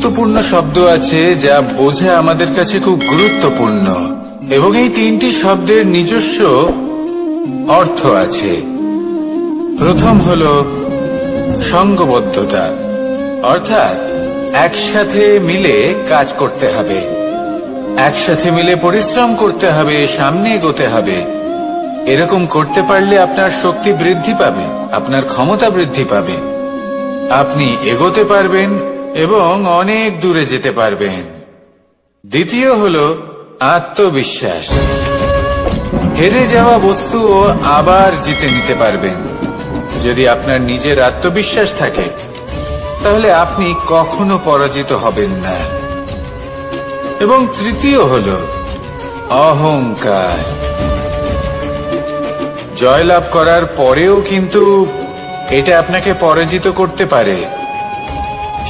গুরুত্বপূর্ণ শব্দ আছে যা বোঝা আমাদের কাছে খুব গুরুত্বপূর্ণ, এবং এই তিনটি শব্দের নিজস্ব অর্থ আছে। প্রথম হল সঙ্গবদ্ধতা, অর্থাৎ একসাথে মিলে কাজ করতে হবে, একসাথে মিলে পরিশ্রম করতে হবে, সামনে এগোতে হবে। এরকম করতে পারলে আপনার শক্তি বৃদ্ধি পাবে, আপনার ক্ষমতা বৃদ্ধি পাবে, আপনি এগোতে পারবেন এবং অনেক দূরে যেতে পারবেন। দ্বিতীয় হল আত্মবিশ্বাস। হেরে যাওয়া বস্তুও আবার জিতে নিতে পারবেন। যদি আপনার নিজের আত্মবিশ্বাস থাকে তাহলে আপনি কখনো পরাজিত হবেন না। এবং তৃতীয় হল অহংকার। জয়লাভ করার পরেও কিন্তু এটা আপনাকে পরাজিত করতে পারে।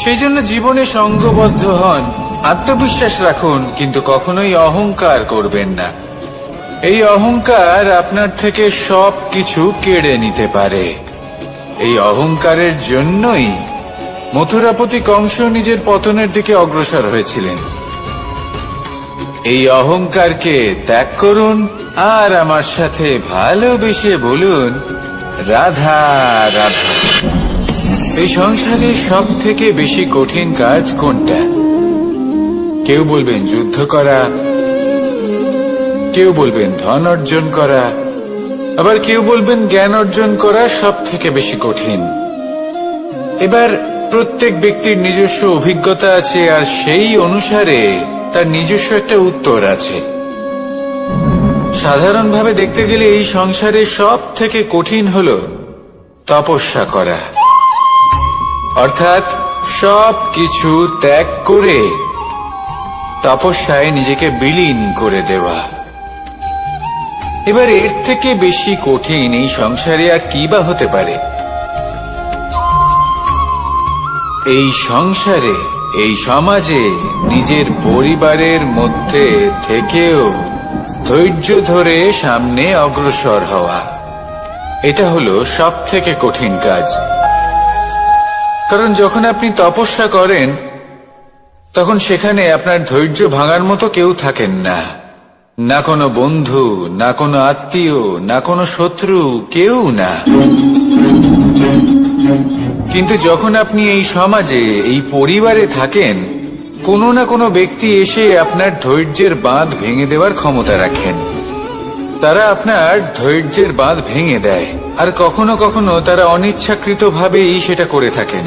সেই জন্য জীবনে সঙ্গবদ্ধ হন, আত্মবিশ্বাস রাখুন, কিন্তু কখনোই অহংকার করবেন না। এই অহংকার আপনার থেকে সবকিছু কেড়ে নিতে পারে। এই অহংকারের জন্যই মথুরাপতি কংস নিজের পতনের দিকে অগ্রসর হয়েছিলেন। এই অহংকারকে ত্যাগ করুন আর আমার সাথে ভালোবেসে বলুন, রাধা রাধা। এই সংসারে সব থেকে বেশি কঠিন কাজ কোনটা? কেউ বলবেন যুদ্ধ করা, কেউ বলবেন ধন অর্জন করা, আবার কেউ বলবেন জ্ঞান অর্জন করা সব থেকে বেশি কঠিন। এবার প্রত্যেক ব্যক্তির নিজস্ব অভিজ্ঞতা আছে, আর সেই অনুসারে তার নিজস্ব একটা উত্তর আছে। সাধারণভাবে দেখতে গেলে এই সংসারে সব থেকে কঠিন হল তপস্যা করা, অর্থাৎ সব কিছু ত্যাগ করে তপস্যায় নিজেকে বিলীন করে দেওয়া। এবার এর থেকে বেশি কঠিন এই সংসারে আর কি বা হতে পারে? এই সংসারে, এই সমাজে, নিজের পরিবারের মধ্যে থেকেও ধৈর্য ধরে সামনে অগ্রসর হওয়া, এটা হলো সব থেকে কঠিন কাজ। কারণ যখন আপনি তপস্যা করেন তখন সেখানে আপনার ধৈর্য ভাঙার মতো কেউ থাকেন না, না কোনো বন্ধু, না কোনো আত্মীয়, না কোনো শত্রু, কেউ না। কিন্তু যখন আপনি এই সমাজে, এই পরিবারে থাকেন, কোনো না কোনো ব্যক্তি এসে আপনার ধৈর্যের বাঁধ ভেঙে দেওয়ার ক্ষমতা রাখেন। তারা আপনার ধৈর্যের বাঁধ ভেঙে দেয়, আর কখনো কখনো তারা অনিচ্ছাকৃতভাবেই সেটা করে থাকেন।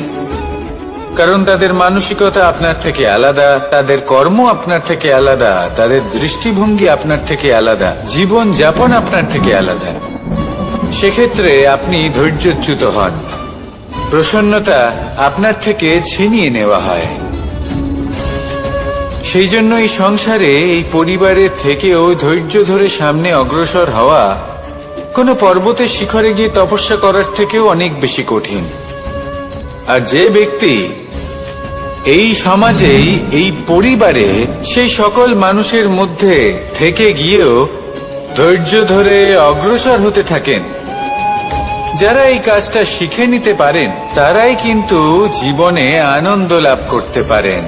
কারণ তাদের মানসিকতা আপনার থেকে আলাদা, তাদের কর্ম আপনার থেকে আলাদা, তাদের দৃষ্টিভঙ্গি আপনার থেকে আলাদা, জীবন যাপন আপনার থেকে আলাদা। সেক্ষেত্রে আপনি ধৈর্যচ্যুত হন, প্রসন্নতা আপনার থেকে ছিনিয়ে নেওয়া হয়। সেই জন্য এই সংসারে, এই পরিবারের থেকেও ধৈর্য ধরে সামনে অগ্রসর হওয়া কোনো পর্বতের শিখরে গিয়ে তপস্যা করার থেকেও অনেক বেশি কঠিন। আর যে ব্যক্তি এই সমাজেই, এই পরিবারে, সেই সকল মানুষের মধ্যে থেকে গিয়েও ধৈর্য ধরে অগ্রসর হতে থাকেন, যারা এই কাজটা শিখে নিতে পারেন, তারাই কিন্তু জীবনে আনন্দ লাভ করতে পারেন।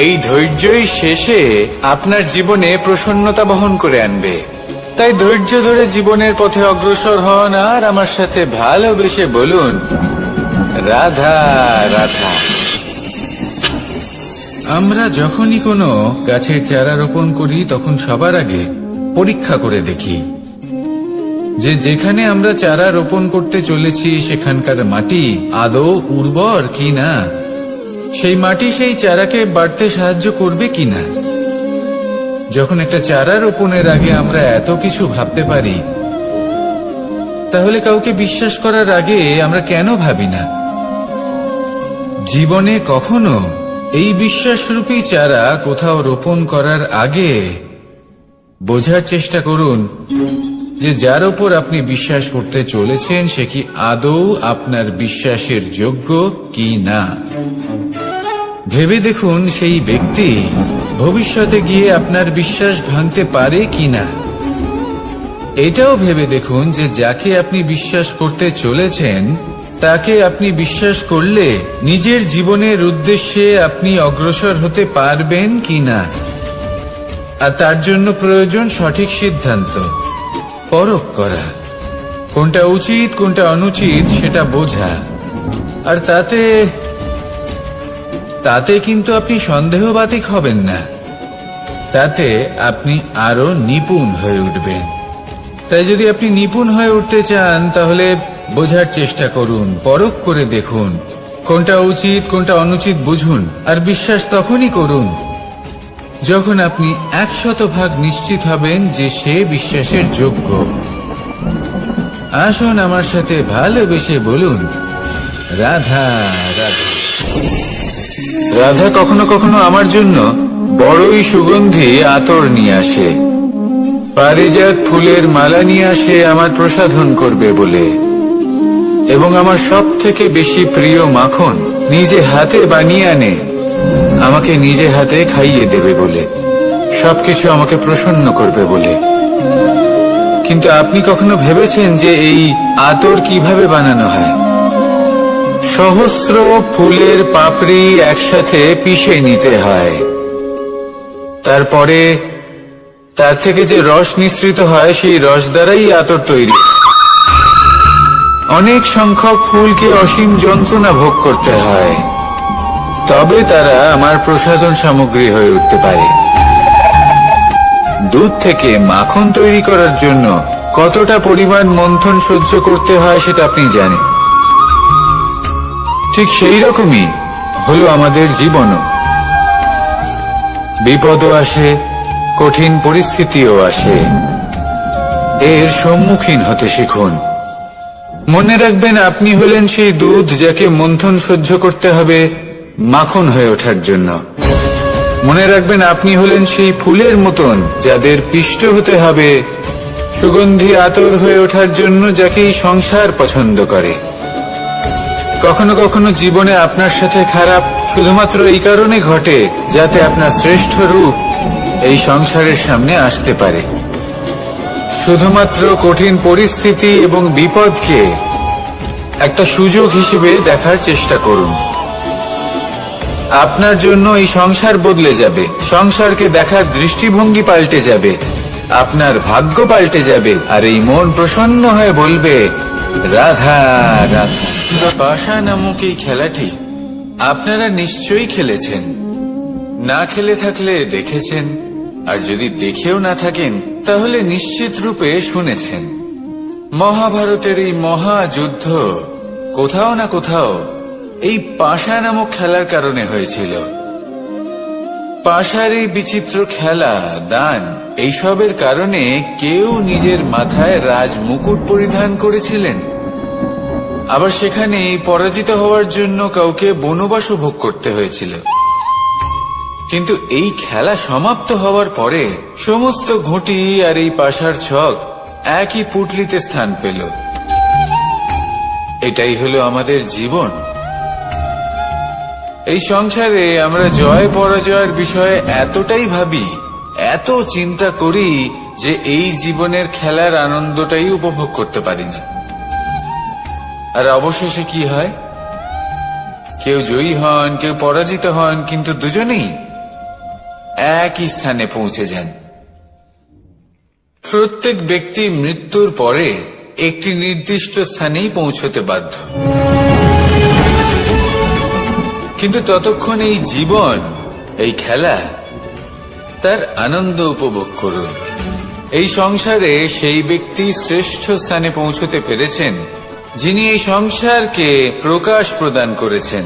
এই ধৈর্যই শেষে আপনার জীবনে প্রসন্নতা বহন করে আনবে। তাই ধৈর্য ধরে জীবনের পথে অগ্রসর হন আর আমার সাথে ভালোবেসে বলুন, রাধা রাধা। আমরা যখনই কোনো গাছের চারা রোপণ করি তখন সবার আগে পরীক্ষা করে দেখি যে যেখানে আমরা চারা রোপণ করতে চলেছি সেখানকার মাটি আদৌ উর্বর কি না, সেই মাটি সেই চারাকে বাড়তে সাহায্য করবে কিনা। যখন একটা চারা রোপণের আগে আমরা এত কিছু ভাবতে পারি, তাহলে কাউকে বিশ্বাস করার আগে আমরা কেন ভাবি না? জীবনে কখনো এই বিশ্বাসরূপী চারা কোথাও রোপণ করার আগে বোঝার চেষ্টা করুন যে যার উপর আপনি বিশ্বাস করতে চলেছেন সে কি আদৌ আপনার বিশ্বাসের যোগ্য কি না। ভেবে দেখুন সেই ব্যক্তি ভবিষ্যতে গিয়ে আপনার বিশ্বাস ভাঙতে পারে কিনা। এটাও ভেবে দেখুন যে যাকে আপনি বিশ্বাস করতে চলেছেন তাকে আপনি বিশ্বাস করলে নিজের জীবনের উদ্দেশ্যে আপনি অগ্রসর হতে পারবেন কিনা, আর তার জন্য প্রয়োজন সঠিক সিদ্ধান্ত, পরখ করা, কোনটা উচিত কোনটা অনুচিত সেটা বোঝা। আর তাতে কিন্তু আপনি সন্দেহবাতিক হবেন না, তাতে আপনি আরো নিপুণ হয়ে উঠবেন। তাই যদি আপনি নিপুণ হয়ে উঠতে চান তাহলে বোঝার চেষ্টা করুন, পরখ করে দেখুন, কোনটা উচিত কোনটা অনুচিত বুঝুন। আর বিশ্বাস তখনই করুন যখন আপনি 100% নিশ্চিত হবেন যে সে বিশ্বাসের যোগ্য। আসুন আমার সাথে ভালোবেসে বলুন, রাধা রাধা। রাধা কখনো কখনো আমার জন্য বড়ই সুগন্ধি আতর নিয়ে আসে, পারিজাত ফুলের মালা নিয়ে আসে আমার প্রসাধন করবে বলে, এবং আমার সব থেকে বেশি প্রিয় মাখন নিজে হাতে বানিয়ে আনে আমাকে নিজে হাতে খাইয়ে দেবে বলে, সবকিছু আমাকে প্রসন্ন করবে বলে। কিন্তু আপনি কখনো ভেবেছেন যে এই আতর কিভাবে বানানো হয়? সহস্র ফুলের পাপড়ি একসাথে পিষে নিতে হয়, তারপরে তার থেকে যে রস নিঃসৃত হয় সেই রস দ্বারাই আতর তৈরি। অনেক সংখ্যক ফুলকে অসীম যন্ত্রণা ভোগ করতে হয়, তবে তারা আমার প্রসাধন সামগ্রী হয়ে উঠতে পারে। দুধ থেকে মাখন তৈরি করার জন্য কতটা পরিমাণ মন্থন সহ্য করতে হয় সেটা আপনি জানেন। ঠিক সেই রকমই হলো আমাদের জীবনও। বিপদও আসে, কঠিন পরিস্থিতিও আসে, এর সম্মুখীন হতে শিখুন। মনে রাখবেন আপনি হলেন সেই দুধ যাকে মন্থন সহ্য করতে হবে মাখন হয়ে ওঠার জন্য। মনে রাখবেন আপনি হলেন সেই ফুলের মতন যাদের পিষ্ট হতে হবে সুগন্ধি আতর হয়ে ওঠার জন্য, যাকে এই সংসার পছন্দ করে। কখনো কখনো জীবনে আপনার সাথে খারাপ শুধুমাত্র এই কারণে ঘটে যাতে আপনার শ্রেষ্ঠ রূপ এই সংসারের সামনে আসতে পারে। শুধুমাত্র কঠিন পরিস্থিতি এবং বিপদকে একটা সুযোগ হিসেবে দেখার চেষ্টা করুন। আপনার জন্য এই সংসার বদলে যাবে, সংসারকে দেখার দৃষ্টিভঙ্গি পাল্টে যাবে, আপনার ভাগ্য পাল্টে যাবে, আর এই মন প্রসন্ন হয়ে বলবে, রাধা রাধা। পাশা নামক এই খেলাটি আপনারা নিশ্চয়ই খেলেছেন, না খেলে থাকলে দেখেছেন, আর যদি দেখেও না থাকেন তাহলে নিশ্চিত রূপে শুনেছেন। মহাভারতের এই মহাযুদ্ধ কোথাও না কোথাও এই পাশা নামক খেলার কারণে হয়েছিল। পাশার এই বিচিত্র খেলা, দান, এইসবের কারণে কেউ নিজের মাথায় রাজ মুকুট পরিধান করেছিলেন, আবার সেখানে পরাজিত হওয়ার জন্য কাউকে বনবাসও ভোগ করতে হয়েছিল। কিন্তু এই খেলা সমাপ্ত হওয়ার পরে সমস্ত ঘুঁটি আর এই পাশার ছক একই পুটলিতে স্থান পেল। এটাই হলো আমাদের জীবন। এই সংসারে আমরা জয় পরাজয়ের বিষয়ে এতটাই ভাবি, এত চিন্তা করি যে এই জীবনের খেলার আনন্দটাই উপভোগ করতে পারি না। আর অবশেষে কি হয়? কেউ জয়ী হন, কেউ পরাজিত হন, কিন্তু দুজনেই একই স্থানে পৌঁছে যান। প্রত্যেক ব্যক্তি মৃত্যুর পরে একটি নির্দিষ্ট স্থানেই পৌঁছতে বাধ্য, কিন্তু ততক্ষণ এই জীবন, এই খেলা, তার আনন্দ উপভোগ করুন। এই সংসারে সেই ব্যক্তি শ্রেষ্ঠ স্থানে পৌঁছতে পেরেছেন যিনি এই সংসারকে প্রকাশ প্রদান করেছেন,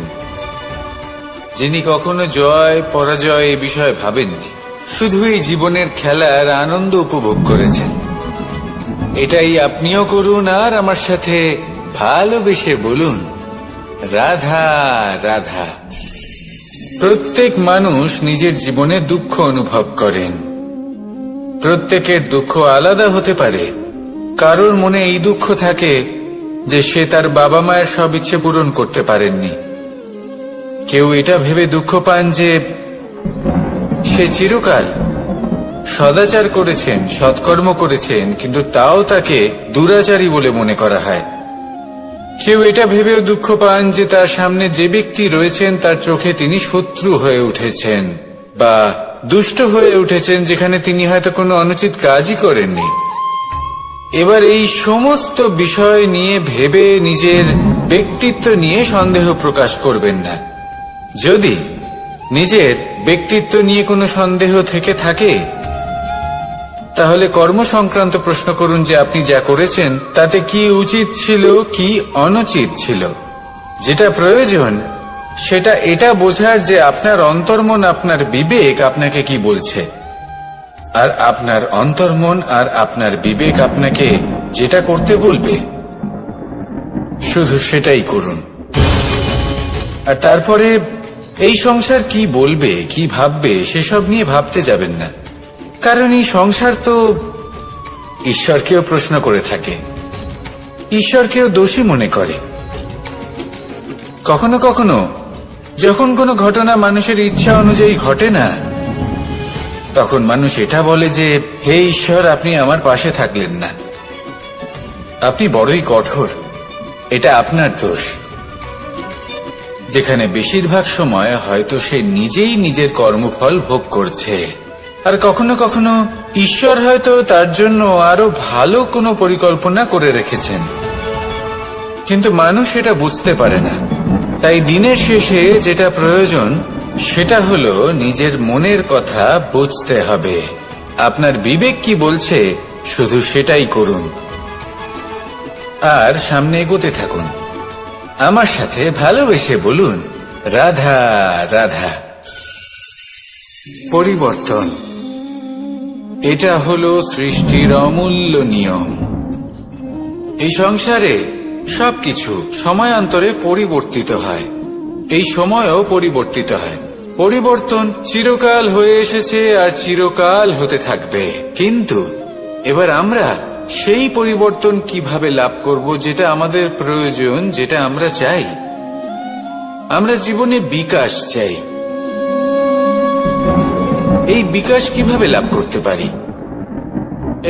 যিনি কখনো জয় পরাজয় এ বিষয়ে ভাবেননি, শুধু এই জীবনের খেলার আনন্দ উপভোগ করেছেন। এটাই আপনিও করুন, আর আমার সাথে ভালোবেসে বলুন, রাধা রাধা। প্রত্যেক মানুষ নিজের জীবনে দুঃখ অনুভব করেন। প্রত্যেকের দুঃখ আলাদা হতে পারে। কারোর মনে এই দুঃখ থাকে যে সে তার বাবা মায়ের সব ইচ্ছে পূরণ করতে পারেননি। কেউ এটা ভেবে দুঃখ পান যে সে চিরকাল সদাচার করেছেন, সৎকর্ম করেছেন, কিন্তু তাও তাকে দুরাচারী বলে মনে করা হয়। কেউ এটা ভেবেও দুঃখ পান যে তার সামনে যে ব্যক্তি রয়েছেন তার চোখে তিনি শত্রু হয়ে উঠেছেন বা দুষ্ট হয়ে উঠেছেন, যেখানে তিনি হয়তো কোনো অনুচিত কাজই করেননি। এবার এই সমস্ত বিষয় নিয়ে ভেবে নিজের ব্যক্তিত্ব নিয়ে সন্দেহ প্রকাশ করবেন না। যদি নিজের ব্যক্তিত্ব নিয়ে কোনো সন্দেহ থেকে থাকে, তাহলে কর্ম সংক্রান্ত প্রশ্ন করুন যে আপনি যা করেছেন তাতে কি উচিত ছিল, কি অনুচিত ছিল। যেটা প্রয়োজন সেটা এটা বোঝার যে আপনার অন্তর্মন, আপনার বিবেক আপনাকে কি বলছে, আর আপনার অন্তর্মন আর আপনার বিবেক আপনাকে যেটা করতে বলবে শুধু সেটাই করুন। আর তারপরে এই সংসার কি বলবে, কি ভাববে সেসব নিয়ে ভাবতে যাবেন না, কারণ এই সংসার তো ঈশ্বরকেও প্রশ্ন করে থাকে, ঈশ্বরকেও দোষী মনে করে। কখনো কখনো যখন কোনো ঘটনা মানুষের ইচ্ছা অনুযায়ী ঘটে না, তখন মানুষ এটা বলে যে হে ঈশ্বর, আপনি আমার পাশে থাকলেন না, আপনি বড়ই কঠোর, এটা আপনার দোষ। যেখানে বেশিরভাগ সময় হয়তো সে নিজেই নিজের কর্মফল ভোগ করছে। আর কখনো কখনো ঈশ্বর হয়তো তার জন্য আরো ভালো কোনো পরিকল্পনা করে রেখেছেন, কিন্তু মানুষ এটা বুঝতে পারে না। তাই দিনের শেষে যেটা প্রয়োজন সেটা হলো নিজের মনের কথা বুঝতে হবে। আপনার বিবেক কি বলছে শুধু সেটাই করুন, আর সামনে এগোতে থাকুন। আমার সাথে ভালোবেসে বলুন, রাধা রাধা। পরিবর্তন, এটা হলো সৃষ্টির অমূল্য নিয়ম। এই সংসারে সবকিছু সময়ান্তরে পরিবর্তিত হয়, এই সময়ও পরিবর্তিত হয়। পরিবর্তন চিরকাল হয়ে এসেছে আর চিরকাল হতে থাকবে। কিন্তু এবার আমরা সেই পরিবর্তন কিভাবে লাভ করব, যেটা আমাদের প্রয়োজন, যেটা আমরা চাই। আমরা জীবনে বিকাশ চাই। এই বিকাশ কিভাবে লাভ করতে পারি?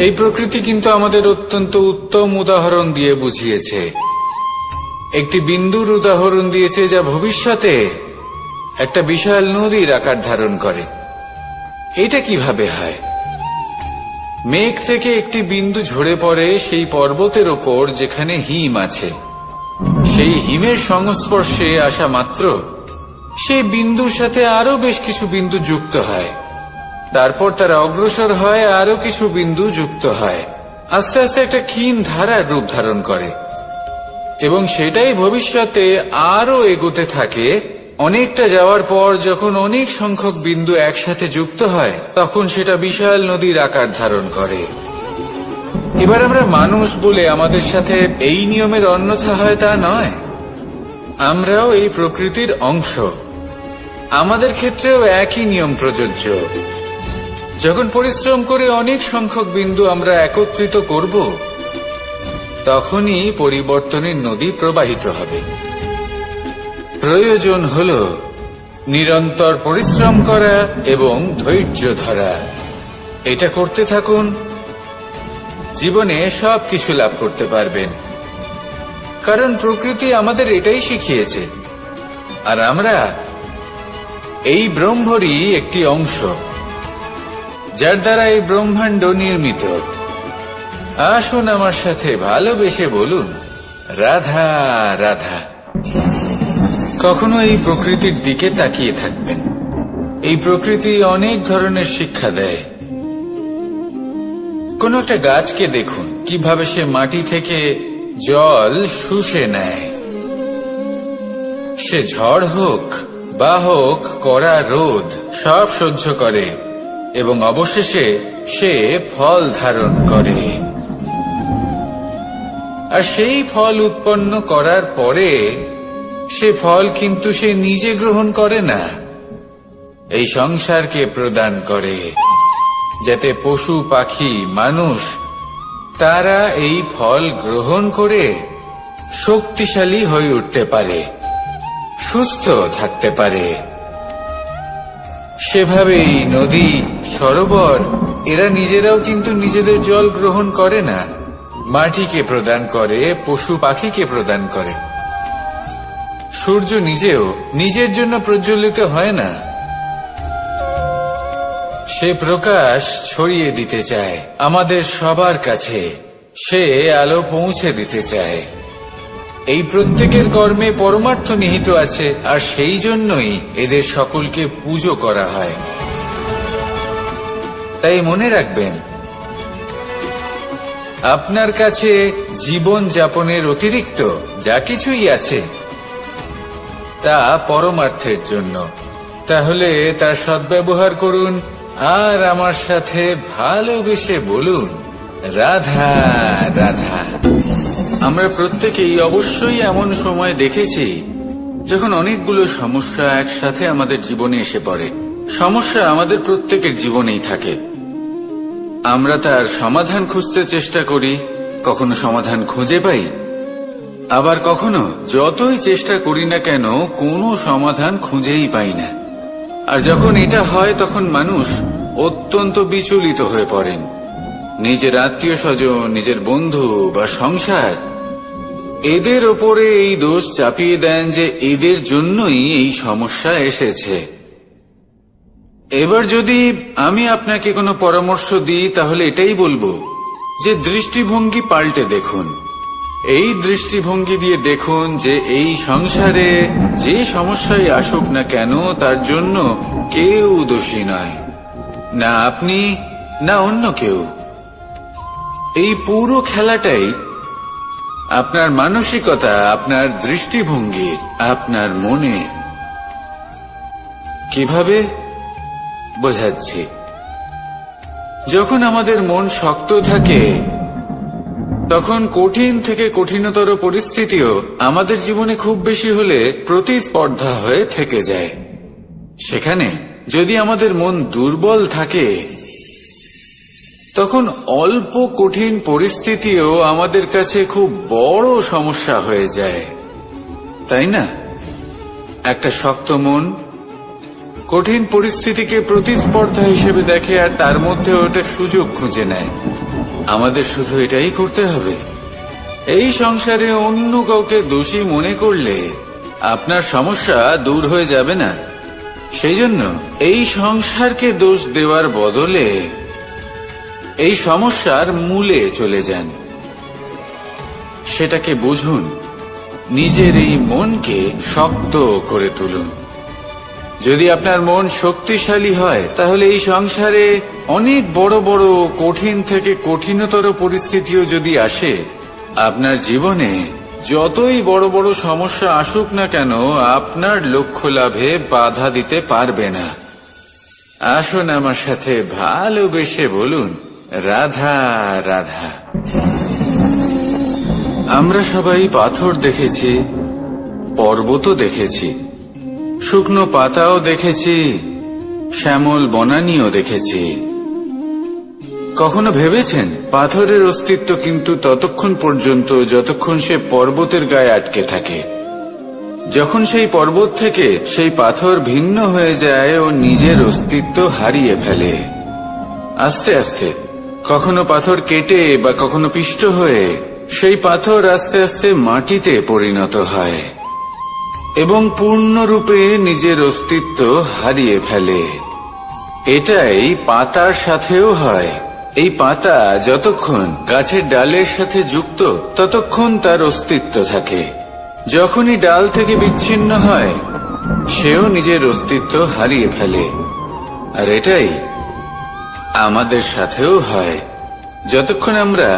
এই প্রকৃতি কিন্তু আমাদের অত্যন্ত উত্তম উদাহরণ দিয়ে বুঝিয়েছে। একটি বিন্দুর উদাহরণ দিয়েছে যা ভবিষ্যতে একটা বিশাল নদীর আকার ধারণ করে। এটা কিভাবে হয়? মেঘ থেকে একটি বিন্দু ঝরে পড়ে সেই পর্বতের ওপর যেখানে হিম আছে। সেই হিমের সংস্পর্শে আসা মাত্র সেই বিন্দুর সাথে আরো বেশ কিছু বিন্দু যুক্ত হয়। তারপর তারা অগ্রসর হয়, আরো কিছু বিন্দু যুক্ত হয়, আস্তে আস্তে একটা ক্ষীণ ধারার রূপ ধারণ করে, এবং সেটাই ভবিষ্যতে আরো এগোতে থাকে। অনেকটা যাওয়ার পর যখন অনেক সংখ্যক বিন্দু একসাথে যুক্ত হয়, তখন সেটা বিশাল নদীর আকার ধারণ করে। এবার আমরা মানুষ বলে আমাদের সাথে এই নিয়মের অন্যথা হয় তা নয়। আমরাও এই প্রকৃতির অংশ, আমাদের ক্ষেত্রেও একই নিয়ম প্রযোজ্য। যখন পরিশ্রম করে অনেক সংখ্যক বিন্দু আমরা একত্রিত করব, তখনই পরিবর্তনের নদী প্রবাহিত হবে। প্রয়োজন হল নিরন্তর পরিশ্রম করা এবং ধৈর্য ধরা। এটা করতে থাকুন, জীবনে সবকিছু লাভ করতে পারবেন। কারণ প্রকৃতি আমাদের এটাই শিখিয়েছে, আর আমরা এই ব্রহ্মরই একটি অংশ, যার দ্বারা এই ব্রহ্মাণ্ড নির্মিত। আসুন আমার সাথে ভালোবেসে বলুন, রাধা রাধা। কখনো এই প্রকৃতির দিকে তাকিয়ে থাকবেন। এই প্রকৃতি অনেক ধরনের শিক্ষা দেয়। কোন একটা গাছকে দেখুন, কিভাবে সে মাটি থেকে জল শুষে নেয়। সে ঝড় হোক বা হোক কড়া রোদ, সব সহ্য করে এবং অবশেষে সে ফল ধারণ করে। আর সেই ফল উৎপন্ন করার পরে সে ফল কিন্তু সে নিজে গ্রহণ করে না, এই সংসারকে প্রদান করে, যাতে পশু পাখি মানুষ তারা এই ফল গ্রহণ করে শক্তিশালী হয়ে উঠতে পারে, সুস্থ থাকতে পারে। সেভাবেই নদী, সরোবর এরা নিজেরাও কিন্তু নিজেদের জল গ্রহণ করে না, মাটিকে প্রদান করে, পশু পাখিকে প্রদান করে। সূর্য নিজেও নিজের জন্য প্রজ্বলিত হয় না, সে প্রকাশ ছড়িয়ে দিতে চায় আমাদের সবার কাছে, সে আলো পৌঁছে দিতে চায়। এই প্রত্যেকের কর্মে পরমার্থ নিহিত আছে, আর সেই জন্যই এদের সকলকে পুজো করা হয়। তাই মনে রাখবেন, আপনার কাছে জীবন যাপনের অতিরিক্ত যা কিছুই আছে তা পরমার্থের জন্য। তাহলে তার সদ্ব্যবহার করুন আর আমার সাথে ভালোবেসে বলুন, রাধা রাধা। আমরা প্রত্যেকেই অবশ্যই এমন সময় দেখেছি যখন অনেকগুলো সমস্যা একসাথে আমাদের জীবনে এসে পড়ে। সমস্যা আমাদের প্রত্যেকের জীবনেই থাকে, আমরা তার সমাধান খুঁজতে চেষ্টা করি, কখনো সমাধান খুঁজে পাই, আবার কখনো যতই চেষ্টা করি না কেন কোনো সমাধান খুঁজেই পাই না। আর যখন এটা হয় তখন মানুষ অত্যন্ত বিচলিত হয়ে পড়েন। নিজের আত্মীয় স্বজন, নিজের বন্ধু বা সংসার, এদের ওপরে এই দোষ চাপিয়ে দেন যে এদের জন্যই এই সমস্যা এসেছে। এবার যদি আমি আপনাকে কোনো পরামর্শ দিই তাহলে এটাই বলবো যে দৃষ্টিভঙ্গি পাল্টে দেখুন। এই দৃষ্টিভঙ্গি দিয়ে দেখুন যে এই সংসারে যে সমস্যায় আসুক না কেন তার জন্য কেউ দোষী নয়, না আপনি না অন্য কেউ। এই পুরো খেলাটাই আপনার মানসিকতা, আপনার দৃষ্টিভঙ্গি, আপনার মনে। কিভাবে বোঝাচ্ছি, যখন আমাদের মন শক্ত থাকে তখন কঠিন থেকে কঠিনতর পরিস্থিতিও আমাদের জীবনে খুব বেশি হলে প্রতিস্পর্ধা হয়ে থেকে যায়। সেখানে যদি আমাদের মন দুর্বল থাকে তখন অল্প কঠিন পরিস্থিতিও আমাদের কাছে খুব বড় সমস্যা হয়ে যায়, তাই না? একটা শক্ত মন কঠিন পরিস্থিতিকে প্রতিস্পর্ধা হিসেবে দেখে আর তার মধ্যে ওটা সুযোগ খুঁজে নেয়। আমাদের শুধু এটাই করতে হবে। এই সংসারে অন্য কাউকে দোষী মনে করলে আপনার সমস্যা দূর হয়ে যাবে না। সেই জন্য এই সংসারকে দোষ দেওয়ার বদলে এই সমস্যার মূলে চলে যান, সেটাকে বুঝুন, নিজের এই মনকে শক্ত করে তুলুন। যদি আপনার মন শক্তিশালী হয় তাহলে এই সংসারে অনেক বড় বড় কঠিন থেকে কঠিনতর পরিস্থিতিও যদি আসে, আপনার জীবনে যতই বড় বড় সমস্যা আসুক না কেন আপনার লক্ষ্য লাভে বাধা দিতে পারবে না। আসুন আমার সাথে ভালোবেসে বলুন, রাধা রাধা। আমরা সবাই পাথর দেখেছি, পর্বতও দেখেছি, শুকনো পাতাও দেখেছি, শ্যামল বনানীও দেখেছি। কখনো ভেবেছেন পাথরের অস্তিত্ব কিন্তু ততক্ষণ পর্যন্ত যতক্ষণ সে পর্বতের গায়ে আটকে থাকে। যখন সেই পর্বত থেকে সেই পাথর ভিন্ন হয়ে যায় ও নিজের অস্তিত্ব হারিয়ে ফেলে। আস্তে আস্তে কখনো পাথর কেটে বা কখনো পিষ্ট হয়ে সেই পাথর আস্তে আস্তে মাটিতে পরিণত হয় এবং পূর্ণরূপে নিজের অস্তিত্ব হারিয়ে ফেলে। এটাই পাতার সাথেও হয়। এই পাতা যতক্ষণ গাছের ডালের সাথে যুক্ত ততক্ষণ তার অস্তিত্ব থাকে। যখনই ডাল থেকে বিচ্ছিন্ন হয় সেও নিজের অস্তিত্ব হারিয়ে ফেলে। আর এটাই আমাদের সাথেও হয়। যতক্ষণ আমরা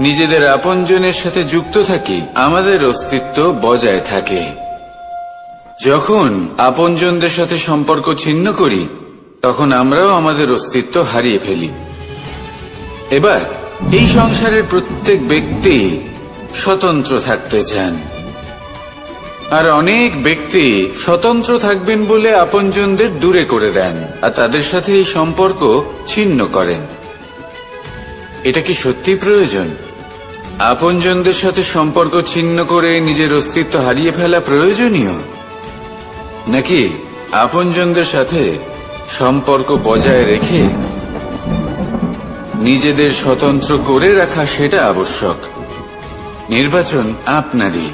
নিজেদের আপনজনের সাথে যুক্ত থাকি আমাদের অস্তিত্ব বজায় থাকে। যখন আপনজনদের সাথে সম্পর্ক ছিন্ন করি তখন আমরাও আমাদের অস্তিত্ব হারিয়ে ফেলি। এবার এই সংসারের প্রত্যেক ব্যক্তি স্বতন্ত্র থাকতে চান, আর অনেক ব্যক্তি স্বতন্ত্র থাকবেন বলে আপনজনদের দূরে করে দেন আর তাদের সাথে এই সম্পর্ক ছিন্ন করেন। এটা কি সত্যি প্রয়োজন? আপনজনদের সাথে সম্পর্ক ছিন্ন করে নিজের অস্তিত্ব হারিয়ে ফেলা প্রয়োজনীয়, নাকি আপনজনদের সাথে সম্পর্ক বজায় রেখে নিজেদের স্বতন্ত্র করে রাখা সেটা আবশ্যক? নির্বাচন আপনারই।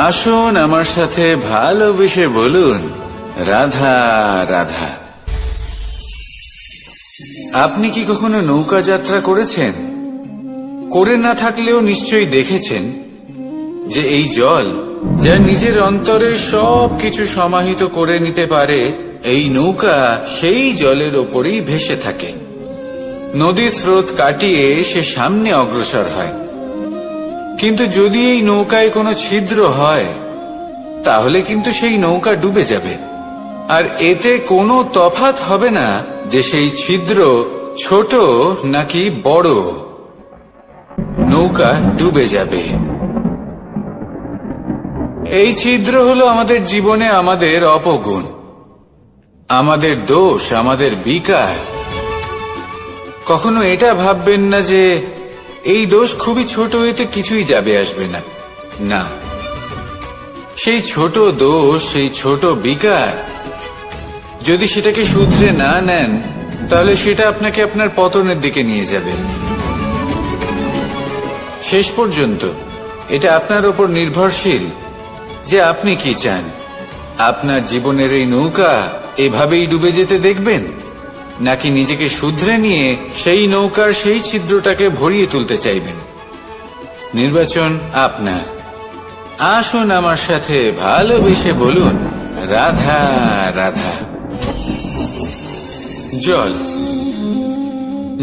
আসুন আমার সাথে ভালোবেসে বলুন, রাধা রাধা। আপনি কি কখনো নৌকা যাত্রা করেছেন? করে না থাকলেও নিশ্চয়ই দেখেছেন যে এই জল যা নিজের অন্তরে সব কিছু সমাহিত করে নিতে পারে, এই নৌকা সেই জলের ওপরেই ভেসে থাকে। নদীর স্রোত কাটিয়ে সে সামনে অগ্রসর হয়। কিন্তু যদি এই নৌকায় কোনো ছিদ্র হয়, তাহলে কিন্তু সেই নৌকা ডুবে যাবে। আর এতে কোনো তফাৎ হবে না যে সেই ছিদ্র ছোট নাকি বড়, নৌকা ডুবে যাবে। এই ছিদ্র হলো আমাদের জীবনে আমাদের অপগুণ, আমাদের দোষ, আমাদের বিকার। কখনো এটা ভাববেন না যে এই দোষ খুবই ছোট, এতে কিছুই যাবে আসবে না। না, সেই ছোট দোষ, সেই ছোট বিকার যদি সেটাকে শুধরে না নেন, তাহলে সেটা আপনাকে আপনার পতনের দিকে নিয়ে যাবে। শেষ পর্যন্ত এটা আপনার উপর নির্ভরশীল যে আপনি কি চান। আপনার জীবনের এই নৌকা এভাবেই ডুবে যেতে দেখবেন, নাকি নিজেকে শুধরে নিয়ে সেই নৌকার সেই ছিদ্রটাকে ভরিয়ে তুলতে চাইবেন? নির্বাচন আপনার। আসুন আমার সাথে ভালোবেসে বলুন, রাধা রাধা। জল,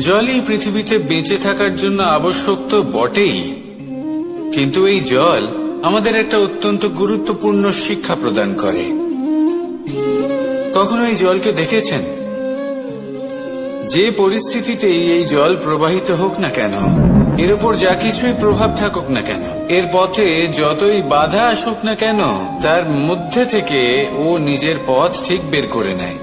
জলই পৃথিবীতে বেঁচে থাকার জন্য আবশ্যক তো বটেই, কিন্তু এই জল আমাদের একটা অত্যন্ত গুরুত্বপূর্ণ শিক্ষা প্রদান করে। কখনো এই জলকে দেখেছেন? যে পরিস্থিতিতেই এই জল প্রবাহিত হোক না কেন, এর উপর যা কিছুই প্রভাব থাকুক না কেন, এর পথে যতই বাধা আসুক না কেন, তার মধ্যে থেকে ও নিজের পথ ঠিক বের করে নেয়,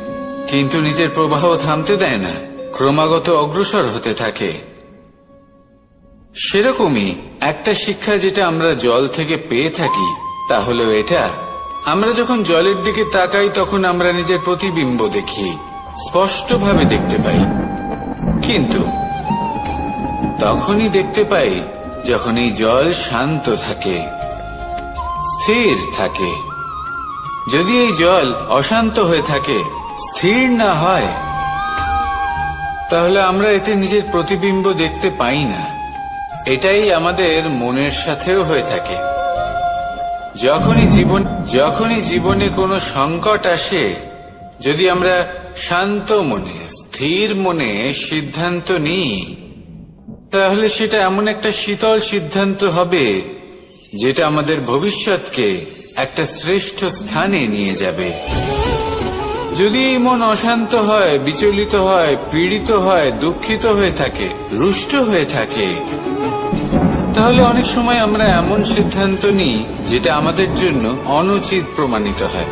কিন্তু নিজের প্রবাহ থামতে দেয় না, ক্রমাগত অগ্রসর হতে থাকে। সেরকমই একটা শিক্ষা যেটা আমরা জল থেকে পেয়ে থাকি, তা হলো এটা: আমরা যখন জলের দিকে তাকাই তখন আমরা নিজের প্রতিবিম্ব দেখি, স্পষ্টভাবে দেখতে পাই। কিন্তু তখনই দেখতে পাই যখন এই জল শান্ত থাকে, স্থির থাকে। যদি এই জল অশান্ত হয়ে থাকে, স্থির না হয়, তাহলে আমরা এতে নিজের প্রতিবিম্ব দেখতে পাই না। এটাই আমাদের মনের সাথেও হয়ে থাকে। যখনই জীবনে কোনো সংকট আসে, যদি আমরা শান্ত মনে, স্থির মনে সিদ্ধান্ত নিই, তাহলে সেটা এমন একটা শীতল সিদ্ধান্ত হবে যেটা আমাদের ভবিষ্যৎকে একটা শ্রেষ্ঠ স্থানে নিয়ে যাবে। যদি এই মন অশান্ত হয়, বিচলিত হয়, পীড়িত হয়, দুঃখিত হয়ে থাকে, রুষ্ট হয়ে থাকে, তাহলে অনেক সময় আমরা এমন সিদ্ধান্ত নিই যেটা আমাদের জন্য অনুচিত প্রমাণিত হয়।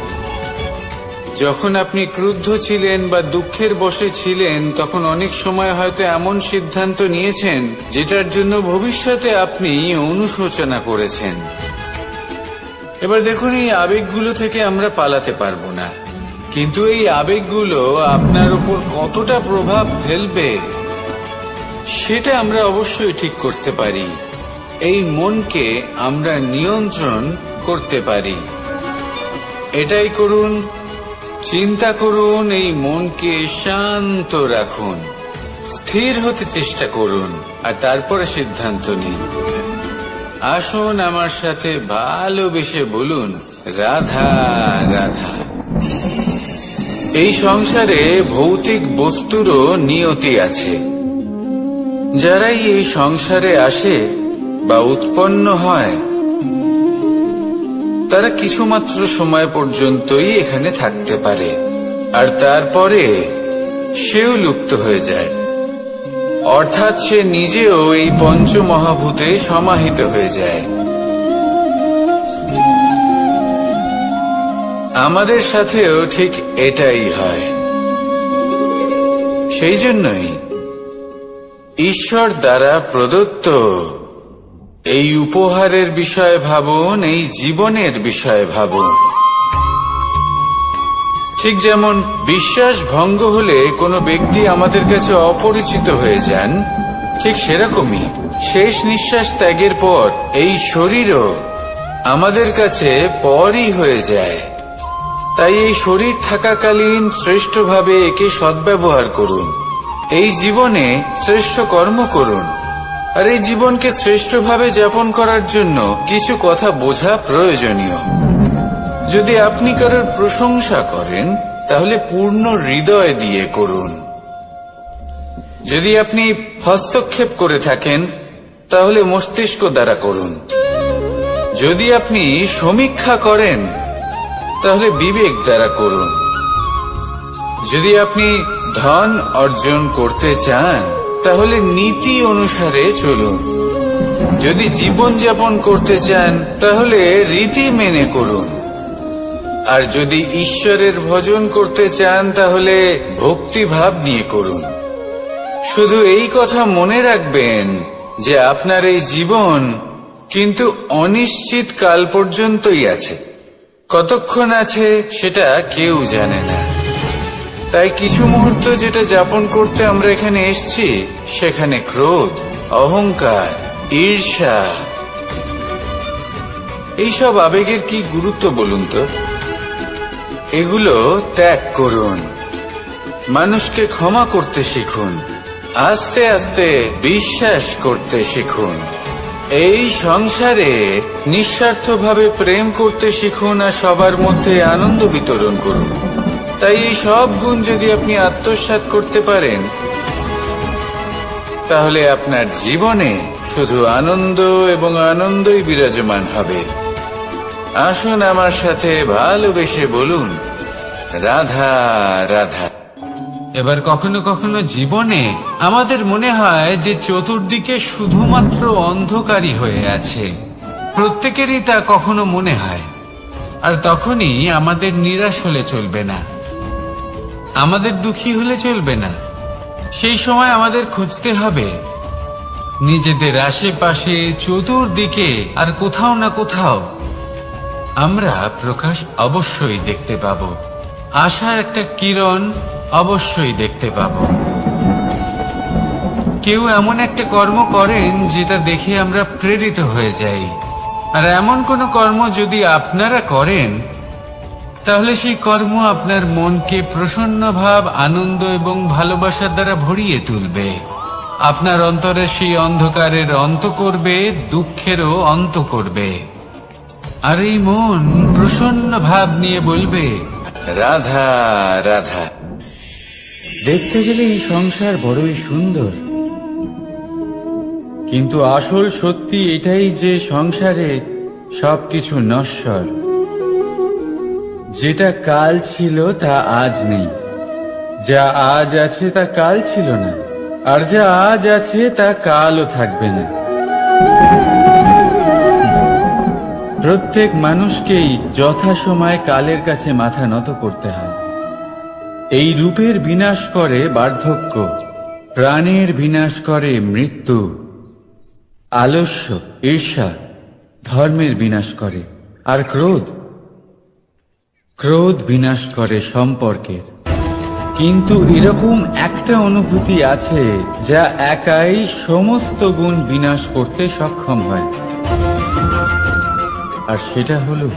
যখন আপনি ক্রুদ্ধ ছিলেন বা দুঃখের বশে ছিলেন, তখন অনেক সময় হয়তো এমন সিদ্ধান্ত নিয়েছেন যেটার জন্য ভবিষ্যতে আপনি অনুশোচনা করেছেন। এবার দেখুন, এই আবেগগুলো থেকে আমরা পালাতে পারবো না, কিন্তু এই আবেগগুলো আপনার উপর কতটা প্রভাব ফেলবে সেটা আমরা অবশ্যই ঠিক করতে পারি। এই মনকে আমরা নিয়ন্ত্রণ করতে পারি। এটাই করুন, চিন্তা করুন, এই মনকে শান্ত রাখুন, স্থির হতে চেষ্টা করুন, আর তারপরে সিদ্ধান্ত নিন। আসুন আমার সাথে ভালোবেসে বলুন, রাধা রাধা। এই সংসারে ভৌতিক বস্তুরও নিয়তি আছে। যারাই এই সংসারে আসে বা উৎপন্ন হয়, তারা কিছুমাত্র সময় পর্যন্তই এখানে থাকতে পারে, আর তারপরে সেও লুপ্ত হয়ে যায়। অর্থাৎ সে নিজেও এই পঞ্চমহাভূতে সমাহিত হয়ে যায়। আমাদের সাথেও ঠিক এটাই হয়। সেই জন্যই ঈশ্বর দ্বারা প্রদত্ত এই উপহারের বিষয়ে ভাবুন, এই জীবনের বিষয়ে ভাবুন। ঠিক যেমন বিশ্বাস ভঙ্গ হলে কোনো ব্যক্তি আমাদের কাছে অপরিচিত হয়ে যান, ঠিক সেরকমই শেষ নিঃশ্বাস ত্যাগের পর এই শরীরও আমাদের কাছে পরই হয়ে যায়। তাই এই শরীর থাকাকালীন শ্রেষ্ঠভাবে একে সদ্ব্যবহার করুন। এই জীবনে শ্রেষ্ঠ কর্ম করুন। আর এই জীবনকে শ্রেষ্ঠভাবে যাপন করার জন্য কিছু কথা বোঝা প্রয়োজনীয়। যদি আপনি কারোর প্রশংসা করেন তাহলে পূর্ণ হৃদয় দিয়ে করুন। যদি আপনি হস্তক্ষেপ করে থাকেন তাহলে মস্তিষ্ক দ্বারা করুন। যদি আপনি সমীক্ষা করেন তাহলে বিবেক দ্বারা করুন। যদি আপনি ধন অর্জন করতে চান তাহলে নীতি অনুসারে চলুন। যদি জীবন যাপন করতে চান তাহলে রীতি মেনে করুন। আর যদি ঈশ্বরের ভজন করতে চান তাহলে ভক্তিভাব নিয়ে করুন। শুধু এই কথা মনে রাখবেন যে আপনার এই জীবন কিন্তু অনিশ্চিত কাল পর্যন্তই আছে। কতক্ষণ আছে সেটা কেউ জানে না। তাই কিছু মুহূর্ত যেটা যাপন করতে আমরা এখানে এসেছি সেখানে ক্রোধ, অহংকার, ঈর্ষা এইসব আবেগের কি গুরুত্ব বলুন তো? এগুলো ত্যাগ করুন। মানুষকে ক্ষমা করতে শিখুন। আস্তে আস্তে বিশ্বাস করতে শিখুন। এই সংসারে নিঃস্বার্থভাবে প্রেম করতে শিখুন আর সবার মধ্যে আনন্দ বিতরণ করুন। তাই এই সব গুণ যদি আপনি আত্মসাৎ করতে পারেন তাহলে আপনার জীবনে শুধু আনন্দ এবং আনন্দই বিরাজমান হবে। আসুন আমার সাথে ভালোবেসে বলুন, রাধা রাধা। এবার কখনো কখনো জীবনে আমাদের মনে হয় যে চতুর্দিকে শুধুমাত্র অন্ধকারই হয়ে আছে। প্রত্যেকেরই তা কখনো মনে হয়। আর তখনই আমাদের নিরাশ হলে চলবে না, আমাদের দুঃখী হলে চলবে না। সেই সময় আমাদের খুঁজতে হবে নিজেদের আশেপাশে, চতুর্দিকে আর কোথাও না কোথাও আমরা প্রকাশ অবশ্যই দেখতে পাব। আশার একটা কিরণ অবশ্যই দেখতে পাব। কেউ এমন একটা কর্ম করেন যেটা দেখে আমরা প্রেরিত হয়ে যাই। আর এমন কোন কর্ম যদি আপনারা করেন তাহলে সেই কর্ম আপনার মনকে প্রসন্ন ভাব, আনন্দ এবং ভালোবাসার দ্বারা ভরিয়ে তুলবে। আপনার অন্তরের সেই অন্ধকারের অন্ত করবে, দুঃখেরও অন্ত করবে। আর এই মন প্রসন্ন ভাব নিয়ে বলবে, রাধা রাধা। দেখতে গেলে এই সংসার বড়ই সুন্দর, কিন্তু আসল সত্যি এটাই যে সংসারে সবকিছু নশ্বর। যেটা কাল ছিল তা আজ নেই, যা আজ আছে তা কাল ছিল না, আর যা আজ আছে তা কালও থাকবে না। প্রত্যেক মানুষকেই যথাসময়ে কালের কাছে মাথা নত করতে হয়। এই রূপের বিনাশ করে বার্ধক্য, প্রাণের বিনাশ করে মৃত্যু। আলস্য, ঈর্ষা ধর্মের বিনাশ করে, আর ক্রোধ বিনাশ করে সম্পর্কের। কিন্তু এরকম একটা অনুভূতি আছে যা একাই সমস্ত গুণ বিনাশ করতে সক্ষম হয়, আর সেটা হলো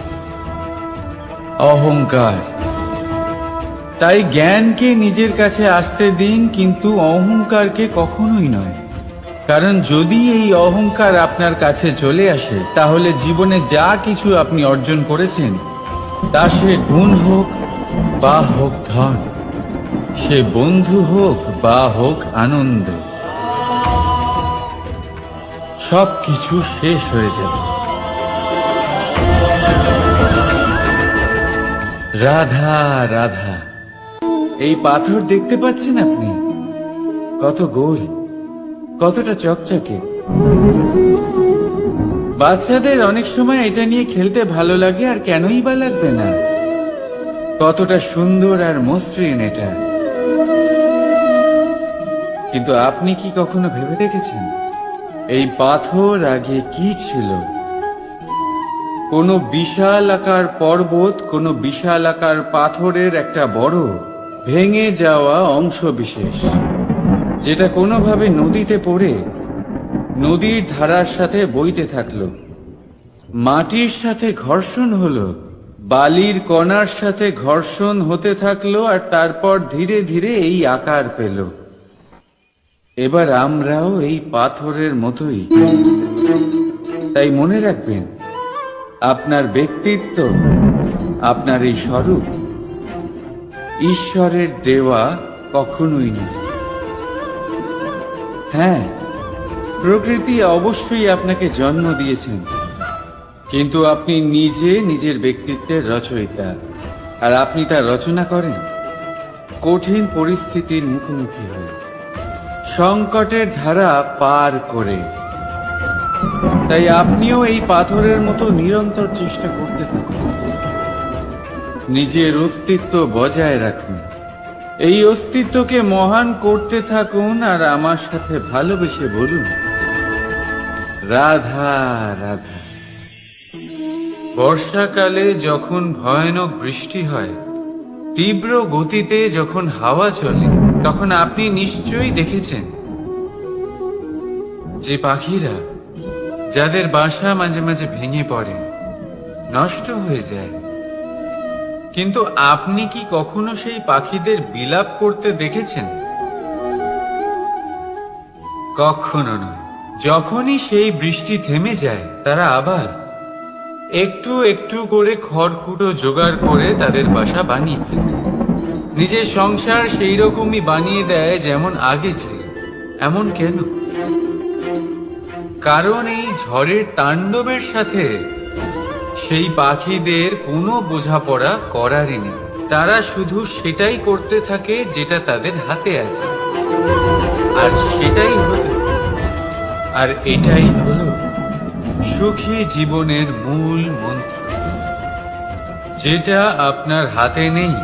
অহংকার। তাই জ্ঞানকে নিজের কাছে আসতে দিন, কিন্তু অহংকারকে কখনোই নয়। কারণ যদি এই অহংকার আপনার কাছে চলে আসে তাহলে জীবনে যা কিছু আপনি অর্জন করেছেন, তা সে গুণ হোক বা হোক ধন, সে বন্ধু হোক বা হোক আনন্দ, সবকিছু শেষ হয়ে যাবে। রাধা রাধা। এই পাথর দেখতে পাচ্ছেন আপনি? কত গোল, কতটা চকচকে। বাচ্চাদের অনেক সময় এটা নিয়ে খেলতে ভালো লাগে, আর কেনই বা লাগবে না। কতটা সুন্দর আর মসৃণ এটা। কিন্তু আপনি কি কখনো ভেবে দেখেছেন এই পাথর আগে কি ছিল? কোনো বিশাল আকার পর্বত, কোনো বিশাল আকার পাথরের একটা বড় ভেঙে যাওয়া অংশ বিশেষ, যেটা কোনোভাবে নদীতে পড়ে নদীর ধারার সাথে বইতে থাকলো, মাটির সাথে ঘর্ষণ হলো, বালির কণার সাথে ঘর্ষণ হতে থাকলো, আর তারপর ধীরে ধীরে এই আকার পেল। এবার আমরাও এই পাথরের মতোই। তাই মনে রাখবেন, আপনার ব্যক্তিত্ব, আপনার এই স্বরূপ ঈশ্বরের দেওয়া কখনোই নয়। হ্যাঁ, প্রকৃতি অবশ্যই আপনাকে জন্ম দিয়েছেন, কিন্তু আপনি নিজে নিজের ব্যক্তিত্বের রচয়িতা, আর আপনি তা রচনা করেন কঠিন পরিস্থিতির মুখোমুখি হয়ে, সংকটের ধারা পার করে। তাই আপনিও এই পাথরের মতো নিরন্তর চেষ্টা করতে থাকুন, নিজের অস্তিত্ব বজায় রাখুন, এই অস্তিত্বকে মহান করতে থাকুন, আর আমার সাথে ভালোবেসে বলুন, রাধা রাধা। বর্ষাকালে যখন ভয়ানক বৃষ্টি হয়, তীব্র গতিতে যখন হাওয়া চলে, তখন আপনি নিশ্চয়ই দেখেছেন যে পাখিরা, যাদের বাসা মাঝে মাঝে ভেঙে পড়ে, নষ্ট হয়ে যায়, কিন্তু আপনি কি কখনো সেই পাখিদের বিলাপ করতে দেখেছেন? কখনো নয়। যখনই সেই বৃষ্টি থেমে যায়, তারা আবার একটু একটু করে খড়কুটো জোগাড় করে তাদের বাসা বানিয়ে ফেলে, নিজের সংসার সেই রকমই বানিয়ে দেয় যেমন আগে ছিল। এমন কেন? কারণ এই ঝড়ের তাণ্ডবের সাথে সেই পাখিদের কোনো বোঝাপড়া করারই নেই। তারা শুধু সেটাই করতে থাকে যেটা তাদের হাতে আছে, আর সেটাই হলো, আর এটাই হলো সুখী জীবনের মূল মন্ত্র। যেটা আপনার হাতে নেই,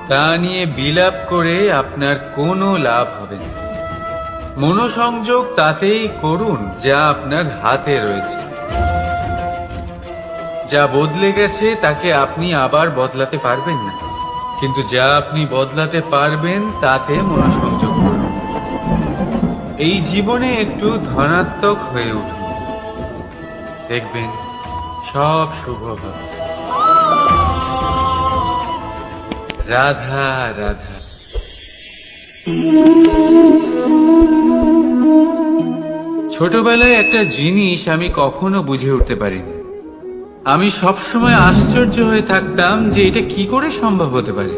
তা নিয়ে বিলাপ করে আপনার কোনো লাভ হবে না। মনোসংযোগ তাতেই করুন যা আপনার হাতে রয়েছে। যা বদলে গেছে তাকে আপনি আবার বদলাতে পারবেন না, কিন্তু যা আপনি বদলাতে পারবেন তাতে মনোসংযোগ করুন। এই জীবনে একটু ধনাত্মক হয়ে উঠুন, দেখবেন সব শুভ হবে। রাধা রাধা। ছোটবেলায় একটা জিনিস আমি কখনো বুঝে উঠতে পারিনি। আমি সবসময় আশ্চর্য হয়ে থাকতাম যে এটা কি করে সম্ভব হতে পারে।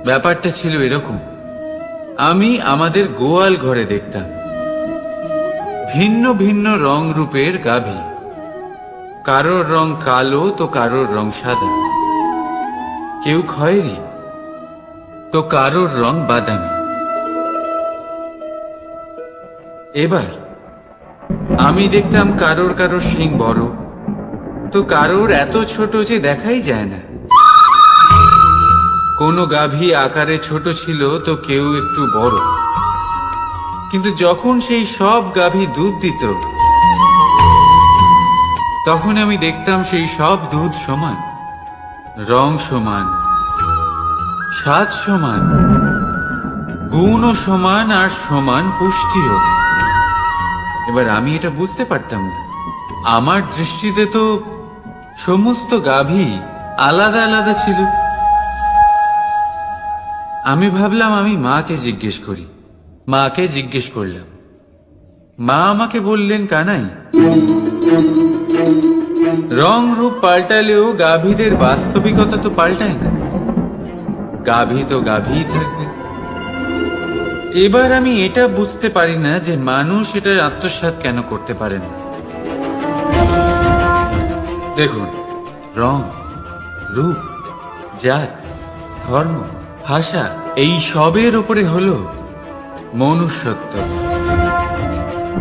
ব্যাপারটা ছিল এরকম, আমি আমাদের গোয়াল ঘরে দেখতাম ভিন্ন ভিন্ন রং রূপের গাভী। কারোর রং কালো তো কারোর রং সাদা, কেউ খয়েরি তো কারোর রং বাদামি। এবার আমি দেখতাম কারোর কারোর শিং বড় তো কারোর এত ছোট যে দেখাই যায় না। কোনো গাভী আকারে ছোট ছিল তো কেউ একটু বড়, কিন্তু যখন সেই সব গাভী দুধ দিত, তখন আমি দেখতাম সেই সব দুধ সমান, রং সমান, স্বাদ সমান, গুণও সমান, আর সমান পুষ্টিও। এবার আমি এটা বুঝতে পারতাম না। আমার দৃষ্টিতে তো সমস্ত গাভী আলাদা আলাদা ছিল। আমি ভাবলাম আমি মাকে জিজ্ঞেস করি। মাকে জিজ্ঞেস করলাম। মা আমাকে বললেন, কানাই, রং রূপ পাল্টালেও গাভীদের বাস্তবিকতা তো পাল্টায় না। গাভী তো গাভীই থাকবে। এবার আমি এটা বুঝতে পারি না যে মানুষ এটা আত্মসাৎ কেন করতে পারে না। দেখুন, রং, রূপ, জাত, ধর্ম, ভাষা, এই সবের উপরে হলো মনুষ্যত্ব।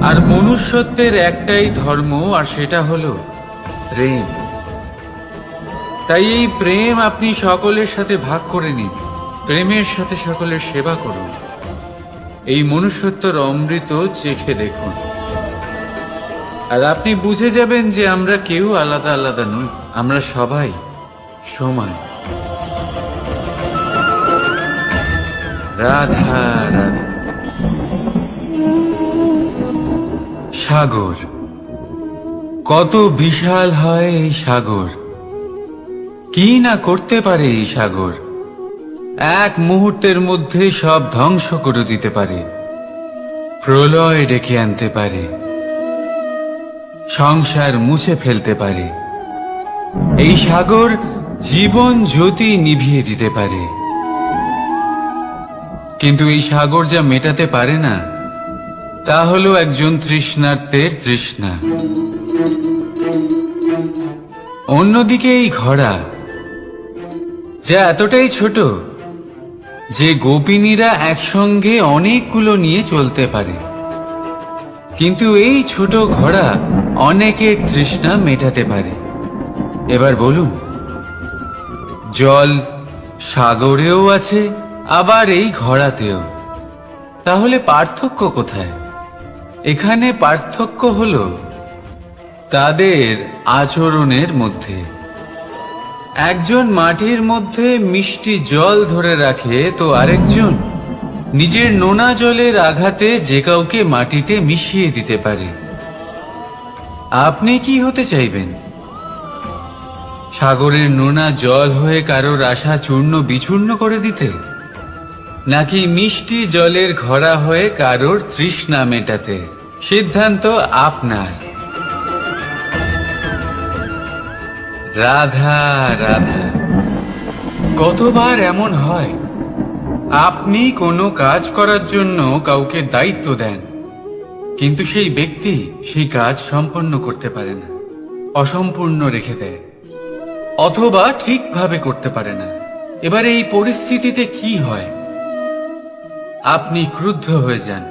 আর মনুষ্যত্বের একটাই ধর্ম, আর সেটা হলো প্রেম। তাই এই প্রেম আপনি সকলের সাথে ভাগ করে নিন, প্রেমের সাথে সকলের সেবা করুন। এই মনুষ্যত্বর অমৃত চেখে দেখুন, আর আপনি বুঝে যাবেন যে আমরা কেউ আলাদা আলাদা নই, আমরা সবাই সমান। রাধা রাধা। সাগর, কত বিশাল হয় এই সাগর! কি না করতে পারে এই সাগর! এক মুহূর্তের মধ্যে সব ধ্বংস করে দিতে পারে, প্রলয় ডেকে আনতে পারে, সংসার মুছে ফেলতে পারে। এই সাগর জীবন জ্যোতি নিভিয়ে দিতে পারে। কিন্তু এই সাগর যা মেটাতে পারে না, তা হলো একজন তৃষ্ণার্তের তৃষ্ণা। অন্যদিকে এই ঘোড়া, যা এতটাই ছোট যে গোপিনীরা একসঙ্গে অনেকগুলো নিয়ে চলতে পারে, কিন্তু এই ছোট ঘোড়া অনেকের তৃষ্ণা মেটাতে পারে। এবার বলুন, জল সাগরেও আছে, আবার এই ঘোড়াতেও। তাহলে পার্থক্য কোথায়? এখানে পার্থক্য হলো তাদের আচরণের মধ্যে। একজন মাটির মধ্যে মিষ্টি জল ধরে রাখে, তো আরেকজন নিজের নোনা জলের আঘাতে যে কাউকে মাটিতে মিশিয়ে দিতে পারে। আপনি কি হতে চাইবেন? সাগরের নোনা জল হয়ে কারোর আশা চূর্ণ বিচূর্ণ করে দিতে, নাকি মিষ্টি জলের ঘোড়া হয়ে কারোর তৃষ্ণা মেটাতে? সিদ্ধান্ত আপনার। রাধা রাধা। কতবার এমন হয়, আপনি কোনো কাজ করার জন্য কাউকে দায়িত্ব দেন, কিন্তু সেই ব্যক্তি সেই কাজ সম্পন্ন করতে পারে না, অসম্পূর্ণ রেখে দেয়, অথবা ঠিকভাবে করতে পারে না। এবার এই পরিস্থিতিতে কি হয়? আপনি ক্রুদ্ধ হয়ে যান,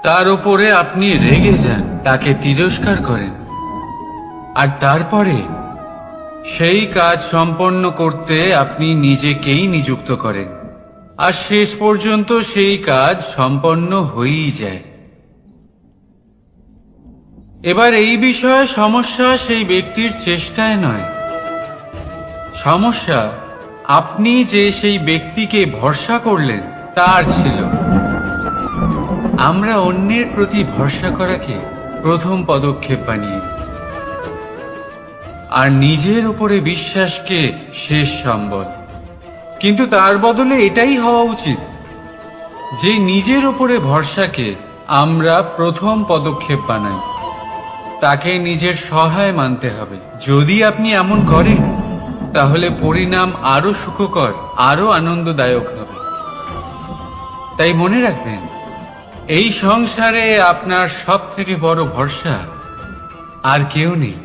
তার উপরে আপনি রেগে যান, তাকে তিরস্কার করেন, আর তারপরে সেই কাজ সম্পন্ন করতে আপনি নিজেকেই নিযুক্ত করেন, আর শেষ পর্যন্ত সেই কাজ সম্পন্ন হয়েই যায়। এবার এই বিষয়ে সমস্যা সেই ব্যক্তির চেষ্টায় নয়, সমস্যা আপনি যে সেই ব্যক্তিকে ভরসা করলেন তার ছিল। আমরা অন্যের প্রতি ভরসা করাকে প্রথম পদক্ষেপ বানিয়ে, আর নিজের উপরে বিশ্বাসকে শেষ সম্বল। কিন্তু তার বদলে এটাই হওয়া উচিত যে নিজের উপরে ভরসাকে আমরা প্রথম পদক্ষেপ বানাই, তাকে নিজের সহায় মানতে হবে। যদি আপনি এমন করেন, তাহলে পরিণাম আরো সুখকর, আরো আনন্দদায়ক হবে। তাই মনে রাখবেন, এই সংসারে আপনার সব থেকে বড় ভরসা আর কেউ নেই।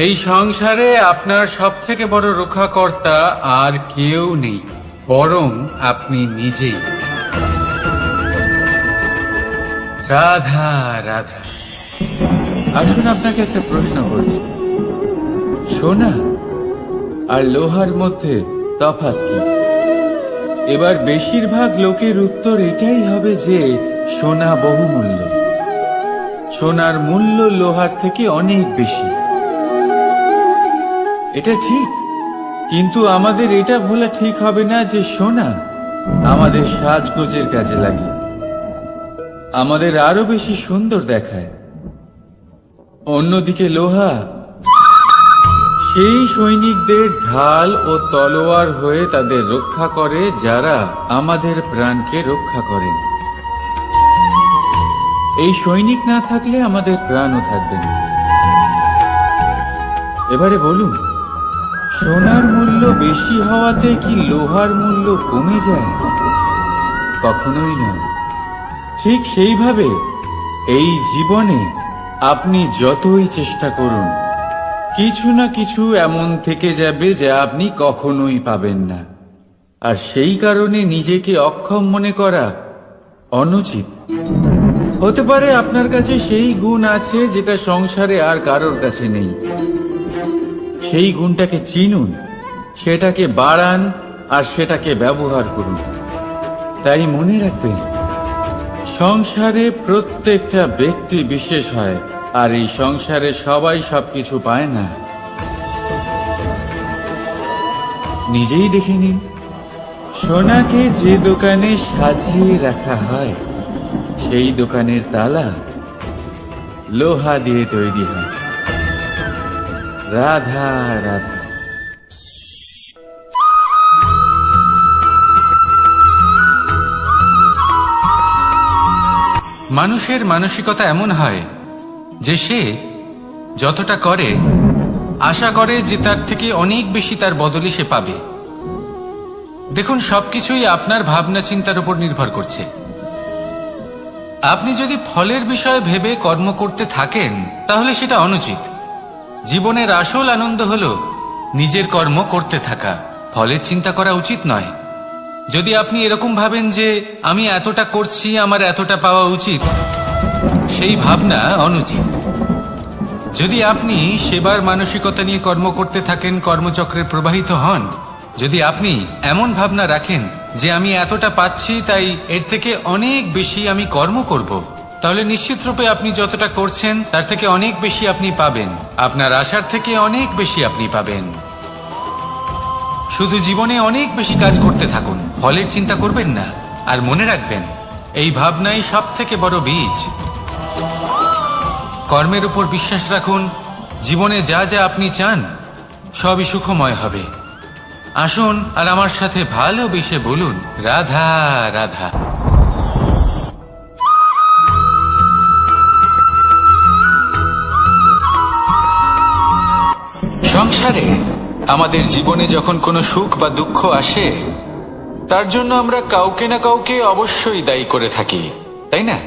এই সংসারে আপনার সব থেকে বড় রক্ষাকর্তা আর কেউ নেই, বরং আপনি নিজেই। রাধা রাধা। আসুন আপনাকে একটা প্রশ্ন করছি, সোনা আর লোহার মধ্যে তফাৎ কি? এবার বেশিরভাগ লোকের উত্তর এটাই হবে যে সোনা বহুমূল্য, সোনার মূল্য লোহার থেকে অনেক বেশি। এটা ঠিক, কিন্তু আমাদের এটা বলা ঠিক হবে না যে সোনা আমাদের সাজগোজের কাজে লাগে, আমাদের আরো বেশি সুন্দর দেখায়। অন্যদিকে লোহা সেই সৈনিকদের ঢাল ও তলোয়ার হয়ে তাদের রক্ষা করে, যারা আমাদের প্রাণকে রক্ষা করেন। এই সৈনিক না থাকলে আমাদের প্রাণও থাকবে না। এবারে বলুন, সোনার মূল্য বেশি হওয়াতে কি লোহার মূল্য কমে যায়? কখনোই নয়। ঠিক সেইভাবে এই জীবনে আপনি যতই চেষ্টা করুন, কিছু না কিছু এমন থেকে যাবে যা আপনি কখনোই পাবেন না, আর সেই কারণে নিজেকে অক্ষম মনে করা অনুচিত। হতে পারে আপনার কাছে সেই গুণ আছে যেটা সংসারে আর কারোর কাছে নেই। সেই গুণটাকে চিনুন, সেটাকে বাড়ান, আর সেটাকে ব্যবহার করুন। তাই মনে রাখবেন, সংসারে প্রত্যেকটা ব্যক্তি বিশেষ হয়, আর এই সংসারে সবাই সবকিছু পায় না। নিজেই দেখে নিন, সোনাকে যে দোকানে সাজিয়ে রাখা হয়, সেই দোকানের তালা লোহা দিয়ে তৈরি হয়। রাধা রাধা। মানুষের মানসিকতা এমন হয় যে সে যতটা করে আশা করে যে তার থেকে অনেক বেশি তার বদলে সে পাবে। দেখুন, সবকিছুই আপনার ভাবনা চিন্তার উপর নির্ভর করছে। আপনি যদি ফলের বিষয়ে ভেবে কর্ম করতে থাকেন তাহলে সেটা অনুচিত। জীবনের আসল আনন্দ হলো নিজের কর্ম করতে থাকা, ফলের চিন্তা করা উচিত নয়। যদি আপনি এরকম ভাবেন যে আমি এতটা করছি, আমার এতটা পাওয়া উচিত, সেই ভাবনা অনুচিত। যদি আপনি সেবার মানসিকতা নিয়ে কর্ম করতে থাকেন, কর্মচক্রে প্রবাহিত হন, যদি আপনি এমন ভাবনা রাখেন যে আমি এতটা পাচ্ছি তাই এর থেকে অনেক বেশি আমি কর্ম করব, তাহলে নিশ্চিত রূপে আপনি যতটা করছেন তার থেকে অনেক বেশি আপনি পাবেন। আপনার আশার থেকে অনেক বেশি আপনি পাবেন। শুধু জীবনে অনেক বেশি কাজ করতে থাকুন, ফলের চিন্তা করবেন না। আর মনে রাখবেন, এই ভাবনাই সব থেকে বড় বীজ। কর্মের উপর বিশ্বাস রাখুন। জীবনে যা যা আপনি চান সবই সুখময় হবে। আসুন আর আমার সাথে ভালোবেসে বলুন, রাধা রাধা। সংসারে আমাদের জীবনে যখন কোনো সুখ বা দুঃখ আসে, তার জন্য আমরা কাউকে না কাউকে অবশ্যই দায়ী করে থাকি, তাই না?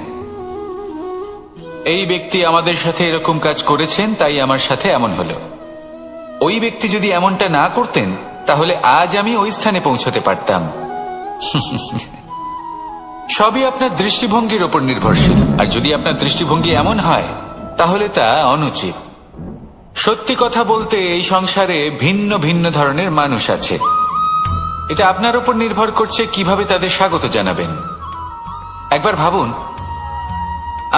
এই ব্যক্তি আমাদের সাথে এরকম কাজ করেছেন তাই আমার সাথে এমন হলো। ওই ব্যক্তি যদি এমনটা না করতেন তাহলে আজ আমি ওই স্থানে পৌঁছতে পারতাম। সবই আপনার দৃষ্টিভঙ্গির ওপর নির্ভরশীল। আর যদি আপনার দৃষ্টিভঙ্গি এমন হয় তাহলে তা অনুচিত। সত্যি কথা বলতে এই সংসারে ভিন্ন ভিন্ন ধরনের মানুষ আছে। এটা আপনার উপর নির্ভর করছে কিভাবে তাদের স্বাগত জানাবেন। একবার ভাবুন,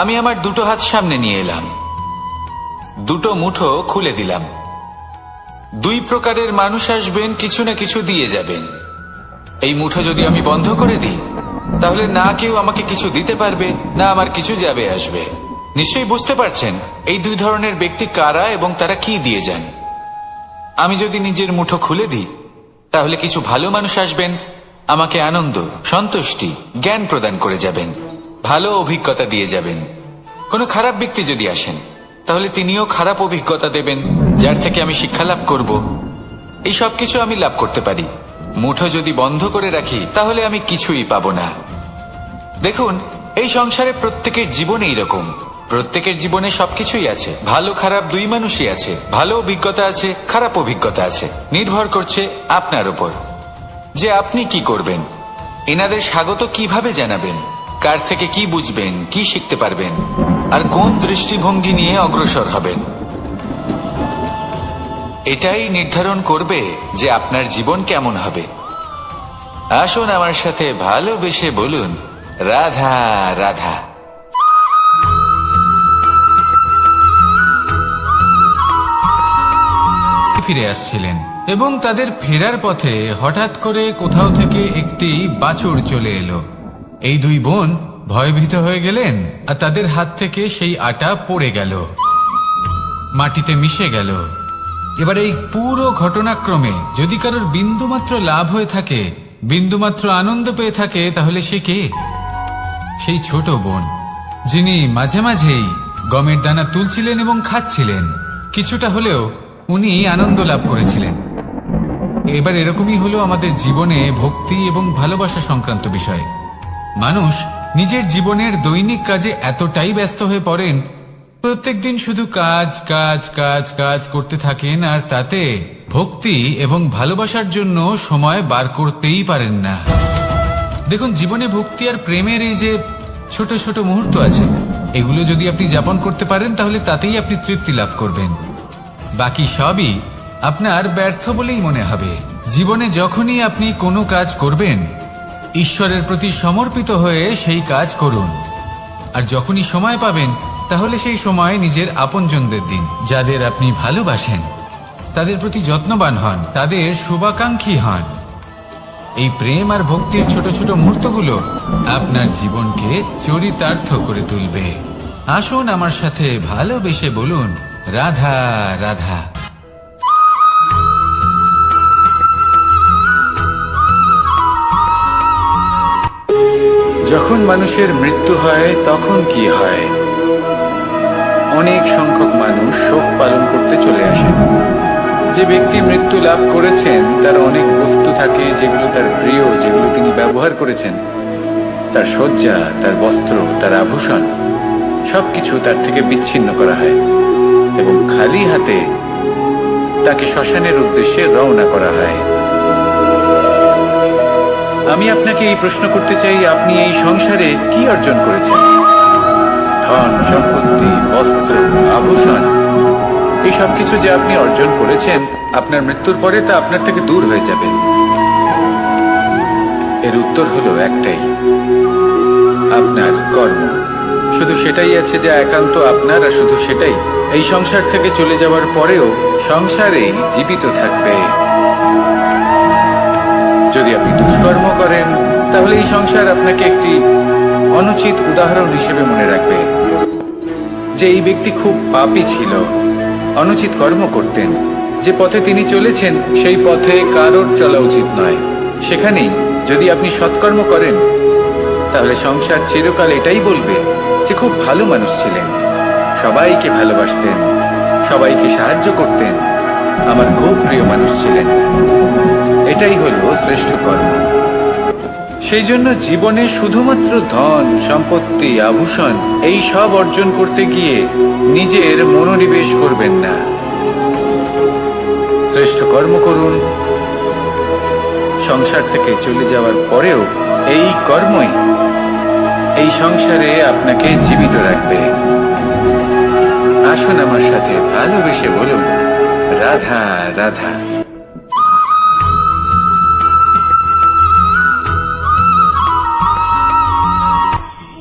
আমি আমার দুটো হাত সামনে নিয়ে এলাম, দুটো মুঠো খুলে দিলাম। দুই প্রকারের মানুষ আসবেন, কিছু না কিছু দিয়ে যাবেন। এই মুঠো যদি আমি বন্ধ করে দিই তাহলে না কেউ আমাকে কিছু দিতে পারবে, না আমার কিছু যাবে আসবে। নিশ্চয়ই বুঝতে পারছেন এই দুই ধরনের ব্যক্তি কারা এবং তারা কি দিয়ে যান। আমি যদি নিজের মুঠো খুলে দিই তাহলে কিছু ভালো মানুষ আসবেন, আমাকে আনন্দ, সন্তুষ্টি, জ্ঞান প্রদান করে যাবেন, ভালো অভিজ্ঞতা দিয়ে যাবেন। কোনো খারাপ ব্যক্তি যদি আসেন তাহলে তিনিও খারাপ অভিজ্ঞতা দেবেন, যার থেকে আমি শিক্ষা লাভ করব। এই সব কিছু আমি লাভ করতে পারি। মুঠো যদি বন্ধ করে রাখি তাহলে আমি কিছুই পাবো না। দেখুন, এই সংসারে প্রত্যেকের জীবনে এইরকম। প্রত্যেকের জীবনে সবকিছুই আছে, ভালো খারাপ দুই মানুষই আছে। ভালো অভিজ্ঞতা আছে, খারাপ অভিজ্ঞতা আছে। নির্ভর করছে আপনার উপর যে আপনি কি করবেন, এনাদের স্বাগত কিভাবে জানাবেন, কার থেকে কি বুঝবেন, কি শিখতে পারবেন, আর কোন দৃষ্টিভঙ্গি নিয়ে অগ্রসর হবেন। এটাই নির্ধারণ করবে যে আপনার জীবন কেমন হবে। আসুন আমার সাথে ভালোবেসে বলুন, রাধা রাধা। ফিরে আসছিলেন এবং তাদের ফেরার পথে হঠাৎ করে কোথাও থেকে একটি বাছুর চলে এলো। এই দুই বোন ভয়ভীত হয়ে গেলেন আর তাদের হাত থেকে সেই আটা পড়ে গেল, মাটিতে মিশে গেল। এবার এই পুরো ঘটনাক্রমে যদি কারোর বিন্দুমাত্র লাভ হয়ে থাকে, বিন্দুমাত্র আনন্দ পেয়ে থাকে, তাহলে সে কে? সেই ছোট বোন, যিনি মাঝে মাঝেই গমের দানা তুলছিলেন এবং খাচ্ছিলেন। কিছুটা হলেও উনি আনন্দ লাভ করেছিলেন। এবার এরকমই হলো আমাদের জীবনে ভক্তি এবং ভালোবাসা সংক্রান্ত বিষয়। মানুষ নিজের জীবনের দৈনিক কাজে এতটাই ব্যস্ত হয়ে পড়েন, প্রত্যেক দিন শুধু কাজ কাজ কাজ কাজ করতে থাকেন, আর তাতে ভক্তি এবং ভালোবাসার জন্য সময় বার করতেই পারেন না। দেখুন, জীবনে ভক্তি আর প্রেমের এই যে ছোট ছোট মুহূর্ত আছে, এগুলো যদি আপনি যাপন করতে পারেন তাহলে তাতেই আপনি তৃপ্তি লাভ করবেন। বাকি সবই আপনার ব্যর্থ বলেই মনে হবে। জীবনে যখনই আপনি কোনো কাজ করবেন, ঈশ্বরের প্রতি সমর্পিত হয়ে সেই কাজ করুন। আর যখনই সময় পাবেন তাহলে সেই সময় নিজের আপনজনদের দিন, যাদের আপনি ভালোবাসেন, তাদের প্রতি যত্নবান হন, তাদের শুভাকাঙ্ক্ষী হন। এই প্রেম আর ভক্তির ছোট ছোট মুহূর্তগুলো আপনার জীবনকে চরিতার্থ করে তুলবে। আসুন আমার সাথে ভালোবেসে বলুন, রাধা রাধা। যখন মানুষের মৃত্যু হয় তখন কি হয়? অনেক সংখ্যক মানুষ শোক পালন করতে চলে আসেন। যে ব্যক্তি মৃত্যু লাভ করেছেন তার অনেক বস্তু থাকে যেগুলো তার প্রিয়, যেগুলো তিনি ব্যবহার করেছেন। তার শয্যা, তার বস্ত্র, তার আভূষণ সবকিছু তার থেকে বিচ্ছিন্ন করা হয় এবং খালি হাতে তাকে শ্মশানের উদ্দেশ্যে রওনা করা হয়। আমি আপনাকে এই প্রশ্ন করতে চাই, আপনি এই সংসারে কি অর্জন করেছেন? ধন সম্পত্তি, বস্ত্র, আভূষণ, এই সবকিছু যে আপনি অর্জন করেছেন, আপনার মৃত্যুর পরে তা আপনার থেকে দূর হয়ে যাবে। এর উত্তর হলো একটাই, আপনার কর্ম। শুধু সেটাই আছে যা একান্ত আপনার, আর শুধু সেটাই এই সংসার থেকে চলে যাওয়ার পরেও সংসারেই জীবিত থাকবে। যদি আপনি দুষ্কর্ম করেন তাহলে এই সংসার আপনাকে একটি অনুচিত উদাহরণ হিসেবে মনে রাখবে যে এই ব্যক্তি খুব পাপী ছিল, অনুচিত কর্ম করতেন। যে পথে তিনি চলেছেন সেই পথে কারোর চলা উচিত নয়। সেখানেই যদি আপনি সৎকর্ম করেন তাহলে সংসার চিরকাল এটাই বলবে যে খুব ভালো মানুষ ছিলেন, সবাইকে ভালোবাসতেন, সবাইকে সাহায্য করতেন, আমার খুব প্রিয় মানুষ ছিলেন। এটাই হলো শ্রেষ্ঠ কর্ম। সেই জন্য জীবনে শুধুমাত্র ধন সম্পত্তি, আভূষণ এই সব অর্জন করতে গিয়ে নিজের মনোনিবেশ করবেন না। শ্রেষ্ঠ কর্ম করুন। সংসার থেকে চলে যাওয়ার পরেও এই কর্মই এই সংসারে আপনাকে জীবিত রাখবে। আসুন আমার সাথে ভালোবেসে বলুন, রাধা রাধা।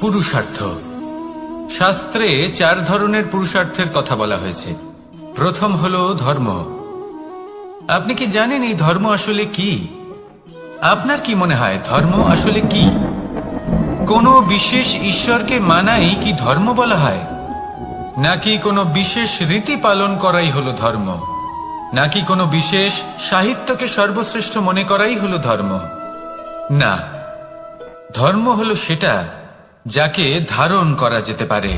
পুরুষার্থ। শাস্ত্রে 4 ধরনের পুরুষার্থের কথা বলা হয়েছে। প্রথম হলো ধর্ম। আপনি কি জানেন এই ধর্ম আসলে কি? আপনার কি মনে হয় ধর্ম আসলে কি? কোনো বিশেষ ঈশ্বরকে মানাই কি ধর্ম বলা হয়? নাকি কোনো বিশেষ রীতি পালন করাই হলো ধর্ম? নাকি কোনো বিশেষ সাহিত্যকে সর্বশ্রেষ্ঠ মনে করাই হলো ধর্ম? না, ধর্ম হলো সেটা যাকে ধারণ করা যেতে পারে।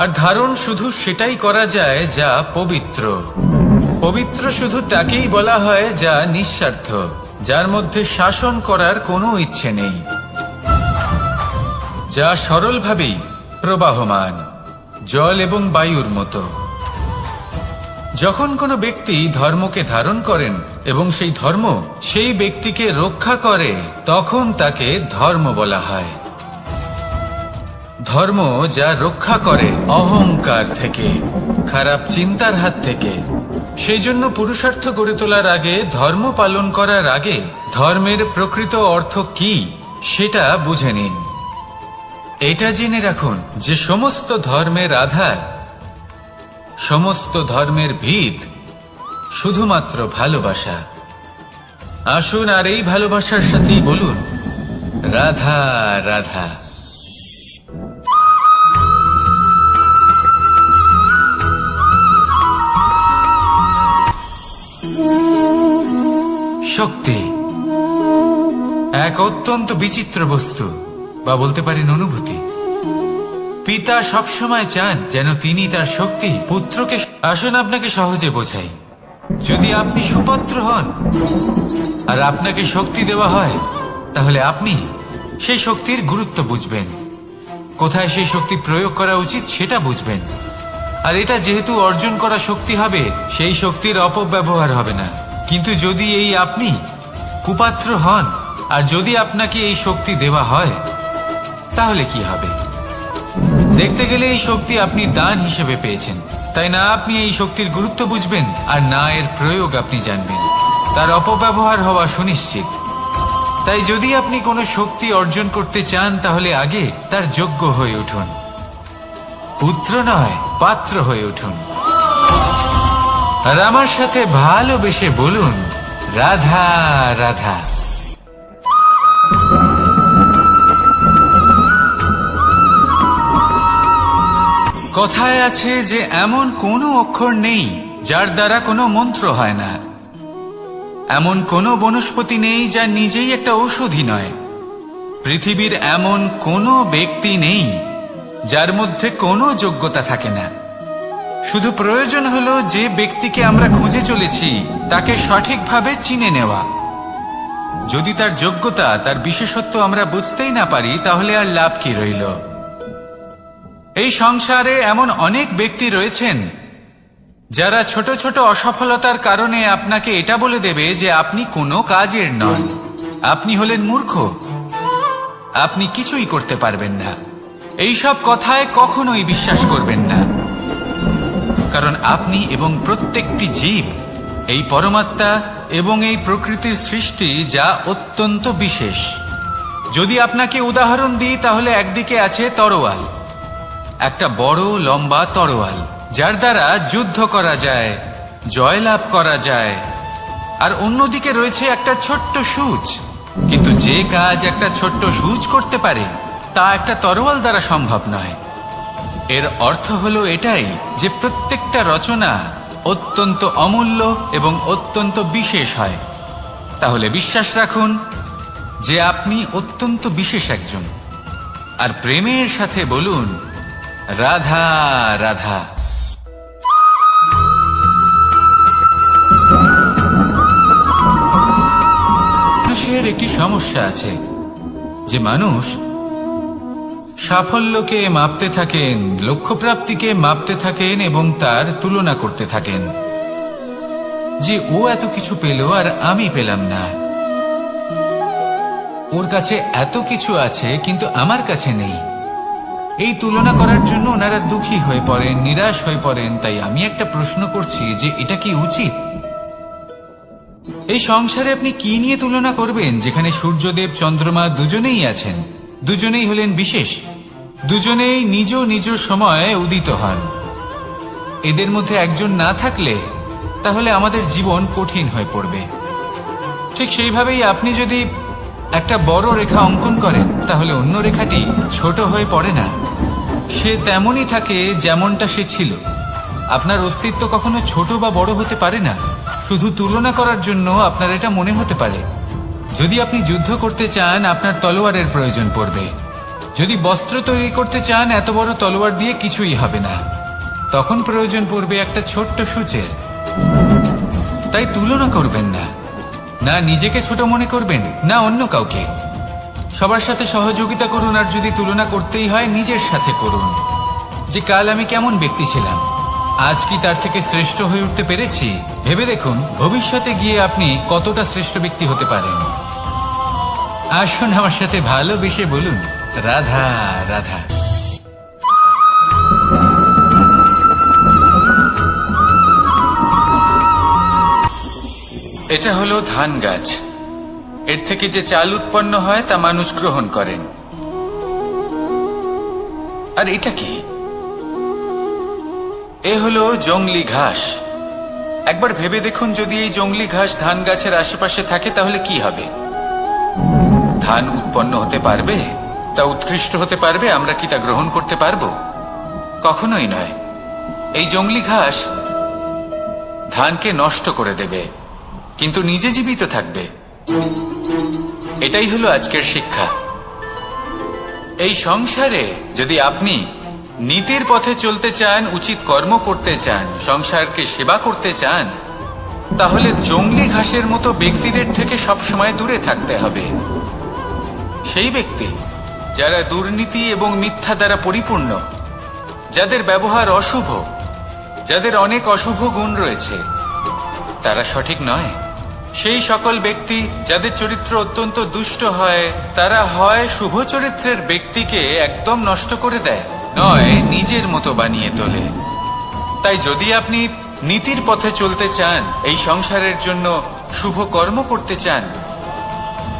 আর ধারণ শুধু সেটাই করা যায় যা পবিত্র। পবিত্র শুধু তাকেই বলা হয় যা নিঃস্বার্থ, যার মধ্যে শাসন করার কোনো ইচ্ছে নেই, যা সরলভাবেই প্রবাহমান, জল এবং বায়ুর মতো। যখন কোনো ব্যক্তি ধর্মকে ধারণ করেন এবং সেই ধর্ম সেই ব্যক্তিকে রক্ষা করে, তখন তাকে ধর্ম বলা হয়। ধর্ম যা রক্ষা করে অহংকার থেকে, খারাপ চিন্তার হাত থেকে। সেই জন্য পুরুষার্থ গড়ে তোলার আগে, ধর্ম পালন করার আগে ধর্মের প্রকৃত অর্থ কি সেটা বুঝে নিন। এটা জেনে রাখুন যে সমস্ত ধর্মের আধার, সমস্ত ধর্মের ভিত শুধুমাত্র ভালোবাসা। আসুন আর এই ভালোবাসার সাথেই বলুন, রাধা রাধা। শক্তি এক অত্যন্ত বিচিত্র বস্তু, বা বলতে পারেন অনুভূতি। পিতা সবসময় চান যেন তিনি তার শক্তি পুত্রকে। আসুন আপনাকে সহজে বোঝাই। যদি আপনি সুপাত্র হন আর আপনাকে শক্তি দেওয়া হয়, তাহলে আপনি সেই শক্তির গুরুত্ব বুঝবেন, কোথায় সেই শক্তি প্রয়োগ করা উচিত সেটা বুঝবেন। আর এটা যেহেতু অর্জন করা শক্তি হবে, সেই শক্তির অপব্যবহার হবে না। কিন্তু যদি এই আপনি কুপাত্র হন আর যদি আপনাকে এই শক্তি দেওয়া হয়, তাহলে কি হবে? দেখতে গেলে এই শক্তি আপনি দান হিসেবে পেয়েছেন, তাই না আপনি এই শক্তির গুরুত্ব বুঝবেন আর না এর প্রয়োগ আপনি জানবেন। তার অপব্যবহার হওয়া সুনিশ্চিত। তাই যদি আপনি কোনো শক্তি অর্জন করতে চান, তাহলে আগে তার যোগ্য হয়ে উঠুন। পুত্র নয়, পাত্র হয়ে উঠুন। আর আমার সাথে ভালোবেসে বলুন, রাধা রাধা। কথায় আছে যে এমন কোনো অক্ষর নেই যার দ্বারা কোনো মন্ত্র হয় না, এমন কোনো বনস্পতি নেই যা নিজেই একটা ঔষধি নয়, পৃথিবীর এমন কোনো ব্যক্তি নেই যার মধ্যে কোনো যোগ্যতা থাকে না। শুধু প্রয়োজন হলো যে ব্যক্তিকে আমরা খুঁজে চলেছি তাকে সঠিকভাবে চিনে নেওয়া। যদি তার যোগ্যতা, তার বিশেষত্ব আমরা বুঝতেই না পারি, তাহলে আর লাভ কি রইল? এই সংসারে এমন অনেক ব্যক্তি রয়েছেন যারা ছোট ছোট অসফলতার কারণে আপনাকে এটা বলে দেবে যে আপনি কোনো কাজের নন, আপনি হলেন মূর্খ, আপনি কিছুই করতে পারবেন না। এইসব কথায় কখনোই বিশ্বাস করবেন না, কারণ আপনি এবং প্রত্যেকটি জীব এই পরমাত্মা এবং এই প্রকৃতির সৃষ্টি, যা অত্যন্ত বিশেষ। যদি আপনাকে উদাহরণ দিই তাহলে একদিকে আছে তরোয়াল, একটা বড় লম্বা তরোয়াল যার দ্বারা যুদ্ধ করা যায়, জয়লাভ করা যায়। আর অন্যদিকে রয়েছে একটা ছোট্ট সূচ, কিন্তু যে কাজ একটা ছোট্ট সূচ করতে পারে তা একটা তরোয়াল দ্বারা সম্ভব নয়। এর অর্থ হলো এটাই যে প্রত্যেকটা রচনা অত্যন্ত অমূল্য এবং অত্যন্ত বিশেষ হয়। তাহলে বিশ্বাস রাখুন যে আপনি অত্যন্ত বিশেষ একজন, আর প্রেমের সাথে বলুন রাধা রাধা। মানুষের একটি সমস্যা আছে যে মানুষ সাফল্যকে মাপতে থাকেন, লক্ষ্যপ্রাপ্তিকে মাপতে থাকেন এবং তার তুলনা করতে থাকেন যে ও এত কিছু পেল আর আমি পেলাম না, ওর কাছে এত কিছু আছে কিন্তু আমার কাছে নেই। এই তুলনা করার জন্য ওনারা দুঃখী হয়ে পড়েন, নিরাশ হয়ে পড়েন। তাই আমি একটা প্রশ্ন করছি যে এটা কি উচিত? এই সংসারে আপনি কি নিয়ে তুলনা করবেন, যেখানে সূর্যদেব চন্দ্রমা দুজনেই আছেন, দুজনেই হলেন বিশেষ, দুজনেই নিজ নিজ সময়ে উদিত হন। এদের মধ্যে একজন না থাকলে তাহলে আমাদের জীবন কঠিন হয়ে পড়বে। ঠিক সেইভাবেই আপনি যদি একটা বড় রেখা অঙ্কন করেন তাহলে অন্য রেখাটি ছোট হয়ে পড়ে না, সে তেমনই থাকে যেমনটা সে ছিল। আপনার অস্তিত্ব কখনো ছোট বা বড় হতে পারে না। শুধু তুলনা করার জন্য আপনার এটা মনে হতে পারে। যদি আপনি যুদ্ধ করতে চান আপনার তলোয়ারের প্রয়োজন পড়বে, যদি বস্ত্র তৈরি করতে চান এত বড় তলোয়ার দিয়ে কিছুই হবে না, তখন প্রয়োজন পড়বে একটা ছোট্ট সূচের। তাই তুলনা করবেন না, না নিজেকে ছোট মনে করবেন না অন্য কাউকে। সবার সাথে সহযোগিতা করুন, আর যদি তুলনা করতেই হয় নিজের সাথে করুন, যে কাল আমি কেমন ব্যক্তি ছিলাম, আজ কি তার থেকে শ্রেষ্ঠ হয়ে উঠতে পেরেছি। ভেবে দেখুন ভবিষ্যতে গিয়ে আপনি কতটা শ্রেষ্ঠ ব্যক্তি হতে পারেন। আসুন আমার সাথে ভালোবেসে বলুন রাধা রাধা। এটা হলো ধান গাছ। এর থেকে যে চাল উৎপন্ন হয় তা মানুষ গ্রহণ করেন। আর এটা কি? এ হলো জংলি ঘাস। একবার ভেবে দেখুন যদি এই জংলি ঘাস ধান গাছের আশেপাশে থাকে তাহলে কি হবে? ধান উৎপন্ন হতে পারবে? তা উৎকৃষ্ট হতে পারবে? আমরা কি তা গ্রহণ করতে পারবো? কখনোই নয়। এই জংলি ঘাস ধানকে নষ্ট করে দেবে, কিন্তু নিজে জীবিত থাকবে। এটাই হলো আজকের শিক্ষা। এই সংসারে যদি আপনি নীতির পথে চলতে চান, উচিত কর্ম করতে চান, সংসারকে সেবা করতে চান, তাহলে জংলি ঘাসের মতো ব্যক্তিদের থেকে সবসময় দূরে থাকতে হবে। সেই ব্যক্তি যারা দুর্নীতি এবং মিথ্যা দ্বারা পরিপূর্ণ, যাদের ব্যবহার অশুভ, যাদের অনেক অশুভ গুণ রয়েছে, তারা সঠিক নয়। সেই সকল ব্যক্তি যাদের চরিত্র অত্যন্ত দুষ্ট হয়, তারা হয় শুভ চরিত্রের ব্যক্তিকে একদম নষ্ট করে দেয়, নয় নিজের মতো বানিয়ে তোলে। তাই যদি আপনি নীতির পথে চলতে চান, এই সংসারের জন্য শুভ কর্ম করতে চান,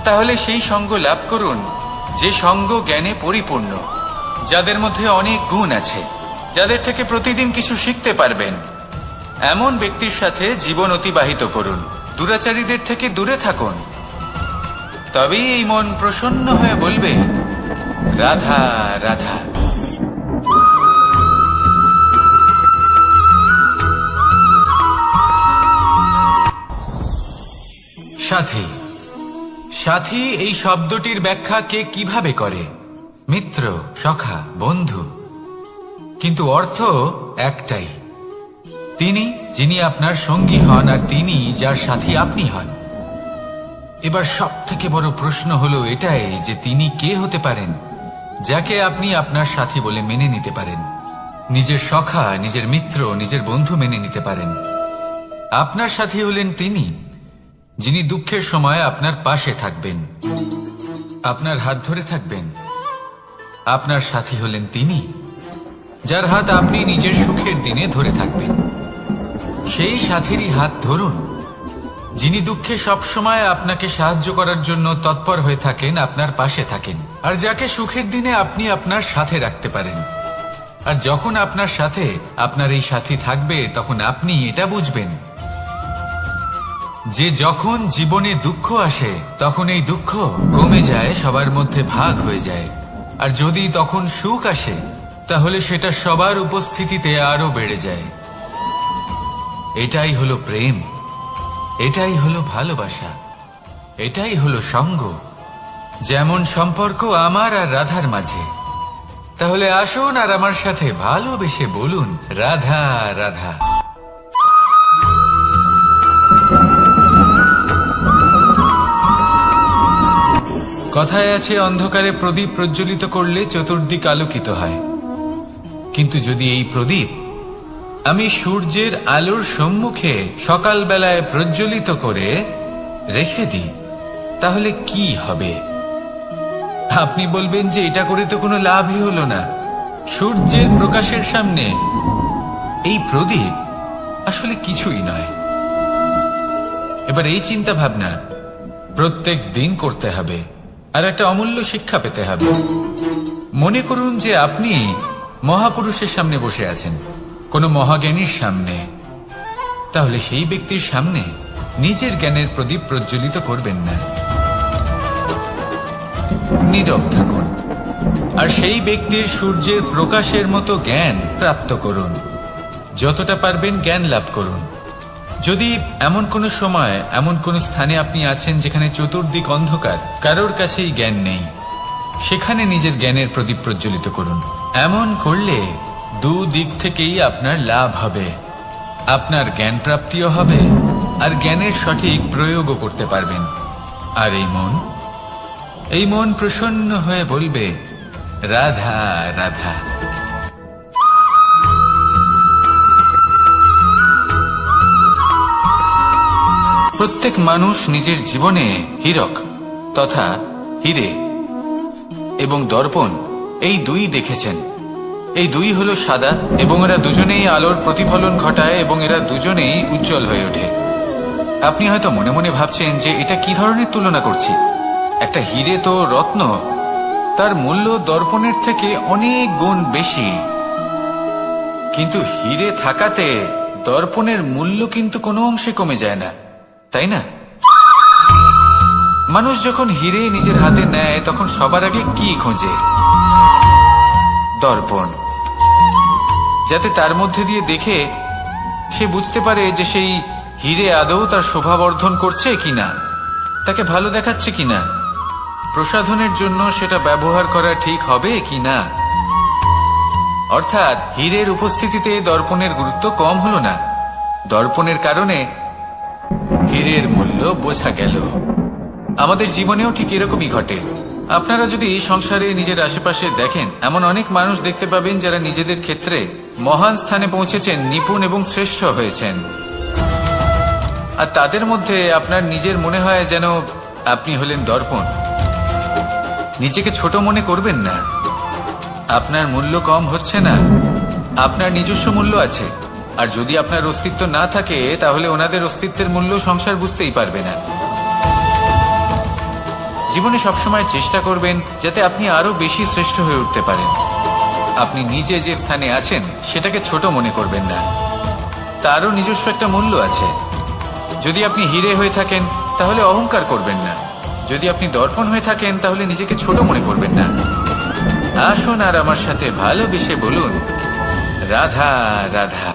তাহলে সেই সঙ্গ লাভ করুন যে সঙ্গ জ্ঞানে পরিপূর্ণ, যাদের মধ্যে অনেক গুণ আছে, যাদের থেকে প্রতিদিন কিছু শিখতে পারবেন। এমন ব্যক্তির সাথে জীবন অতিবাহিত করুন, দুরাচারীদের থেকে দূরে থাকুন। তবেই এই মন প্রসন্ন হয়ে বলবে রাধা রাধা। সাথী। সাথী এই শব্দটির ব্যাখ্যা কে কিভাবে করে? মিত্র, সখা, বন্ধু। কিন্তু অর্থ একটাই, তিনি যিনি আপনার সঙ্গী হন আর তিনি যার সাথী আপনি হন। এবার সব থেকে বড় প্রশ্ন হলো এটাই যে তিনি কে হতে পারেন যাকে আপনি আপনার সাথী বলে মেনে নিতে পারেন, নিজের সখা, নিজের মিত্র, নিজের বন্ধু মেনে নিতে পারেন। আপনার সাথী হলেন তিনি যিনি দুঃখের সময় আপনার পাশে থাকবেন, আপনার হাত ধরে থাকবেন। আপনার সাথী হলেন তিনি যার হাত আপনি নিজের সুখের দিনে ধরে থাকবেন। সেই সাথীরই হাত ধরুন যিনি দুঃখে সবসময় আপনাকে সাহায্য করার জন্য তৎপর হয়ে থাকেন, আপনার পাশে থাকেন, আর যাকে সুখের দিনে আপনি আপনার সাথে রাখতে পারেন। আর যখন আপনার সাথে আপনার এই সাথী থাকবে তখন আপনি এটা বুঝবেন যে যখন জীবনে দুঃখ আসে তখন এই দুঃখ কমে যায়, সবার মধ্যে ভাগ হয়ে যায়। আর যদি তখন সুখ আসে তাহলে সেটা সবার উপস্থিতিতে আরো বেড়ে যায়। এটাই হলো প্রেম, এটাই হলো ভালোবাসা, এটাই হলো সঙ্গ। যেমন সম্পর্ক আমার আর রাধার মাঝে। তাহলে আসুন আর আমার সাথে ভালোবেসে বলুন, রাধা রাধা। কথায় আছে, অন্ধকারে প্রদীপ প্রজ্বলিত করলে চতুর্দিক আলোকিত হয়। কিন্তু যদি এই প্রদীপ আমি সূর্যের আলোর সম্মুখে সকালবেলায় প্রজ্বলিত করে রেখে দিই তাহলে কি হবে? আপনি বলবেন যে এটা করে তো কোনো লাভই হলো না। সূর্যের প্রকাশের সামনে এই প্রদীপ আসলে কিছুই নয়। এবার এই চিন্তা ভাবনা প্রত্যেক দিন করতে হবে আর একটা অমূল্য শিক্ষা পেতে হবে। মনে করুন যে আপনি মহাপুরুষের সামনে বসে আছেন, কোন মহাজ্ঞানীর সামনে। তাহলে সেই ব্যক্তির সামনে নিজের জ্ঞানের প্রদীপ প্রজ্বলিত করবেন না, নীরব থাকুন আর সেই ব্যক্তির সূর্যের প্রকাশের মতো জ্ঞান প্রাপ্ত করুন। যতটা পারবেন জ্ঞান লাভ করুন। যদি এমন কোন সময় এমন কোন স্থানে আপনি আছেন যেখানে চতুর্দিক অন্ধকার, কারোর কাছেই জ্ঞান নেই, সেখানে নিজের জ্ঞানের প্রদীপ প্রজ্বলিত করুন। এমন করলে দুদিক থেকেই আপনার লাভ হবে। আপনার জ্ঞান প্রাপ্তিও হবে আর জ্ঞানের সঠিক প্রয়োগও করতে পারবেন। আর এই মন প্রসন্ন হয়ে বলবে, রাধা রাধা। প্রত্যেক মানুষ নিজের জীবনে হীরক তথা হীরে এবং দর্পণ এই দুই দেখেছেন। এই দুই হলো সাদা এবং এরা দুজনেই আলোর প্রতিফলন ঘটায় এবং এরা দুজনেই উজ্জ্বল হয়ে ওঠে। আপনি হয়তো মনে মনে ভাবছেন যে এটা কি ধরনের তুলনা করছি। একটা হীরে তো রত্ন, তার মূল্য দর্পণের থেকে অনেক গুণ বেশি। কিন্তু হীরে থাকাতে দর্পণের মূল্য কিন্তু কোনো অংশে কমে যায় না, তাই না? মানুষ যখন হীরে নিজের হাতে নেয় তখন সবার আগে কি খোঁজে? দর্পণ, যাতে তার মধ্যে দিয়ে দেখে সে বুঝতে পারে যে সেই হীরে আদৌ তার শোভাবর্ধন করছে কিনা, তাকে ভালো দেখাচ্ছে কিনা, প্রসাধনের জন্য সেটা ব্যবহার করা ঠিক হবে কিনা। অর্থাৎ হীরের উপস্থিতিতে দর্পণের গুরুত্ব কম হলো না। দর্পণের কারণে হীরের মূল্য বোঝা গেল। আমাদের জীবনেও ঠিক এরকমই ঘটে। আপনারা যদি সংসারে নিজের আশেপাশে দেখেন, এমন অনেক মানুষ দেখতে পাবেন যারা নিজেদের ক্ষেত্রে মহান স্থানে পৌঁছেছেন, নিপুণ এবং শ্রেষ্ঠ হয়েছেন। আর তাদের মধ্যে আপনার নিজের মনে হয় যেন আপনি হলেন দর্পণ। নিজেকে ছোট মনে করবেন না। আপনার মূল্য কম হচ্ছে না, আপনার নিজস্ব মূল্য আছে। আর যদি আপনার অস্তিত্ব না থাকে তাহলে ওনাদের অস্তিত্বের মূল্য সংসার বুঝতেই পারবে না। জীবনে সবসময় চেষ্টা করবেন যাতে আপনি আরো বেশি শ্রেষ্ঠ হয়ে উঠতে পারেন। আপনি নিজে যে স্থানে আছেন সেটাকে ছোট মনে করবেন না, তারও নিজস্ব একটা মূল্য আছে। যদি আপনি হীরে হয়ে থাকেন তাহলে অহংকার করবেন না। যদি আপনি দর্পণ হয়ে থাকেন তাহলে নিজেকে ছোট মনে করবেন না। আসুন আর আমার সাথে ভালোবেসে বলুন, রাধা রাধা।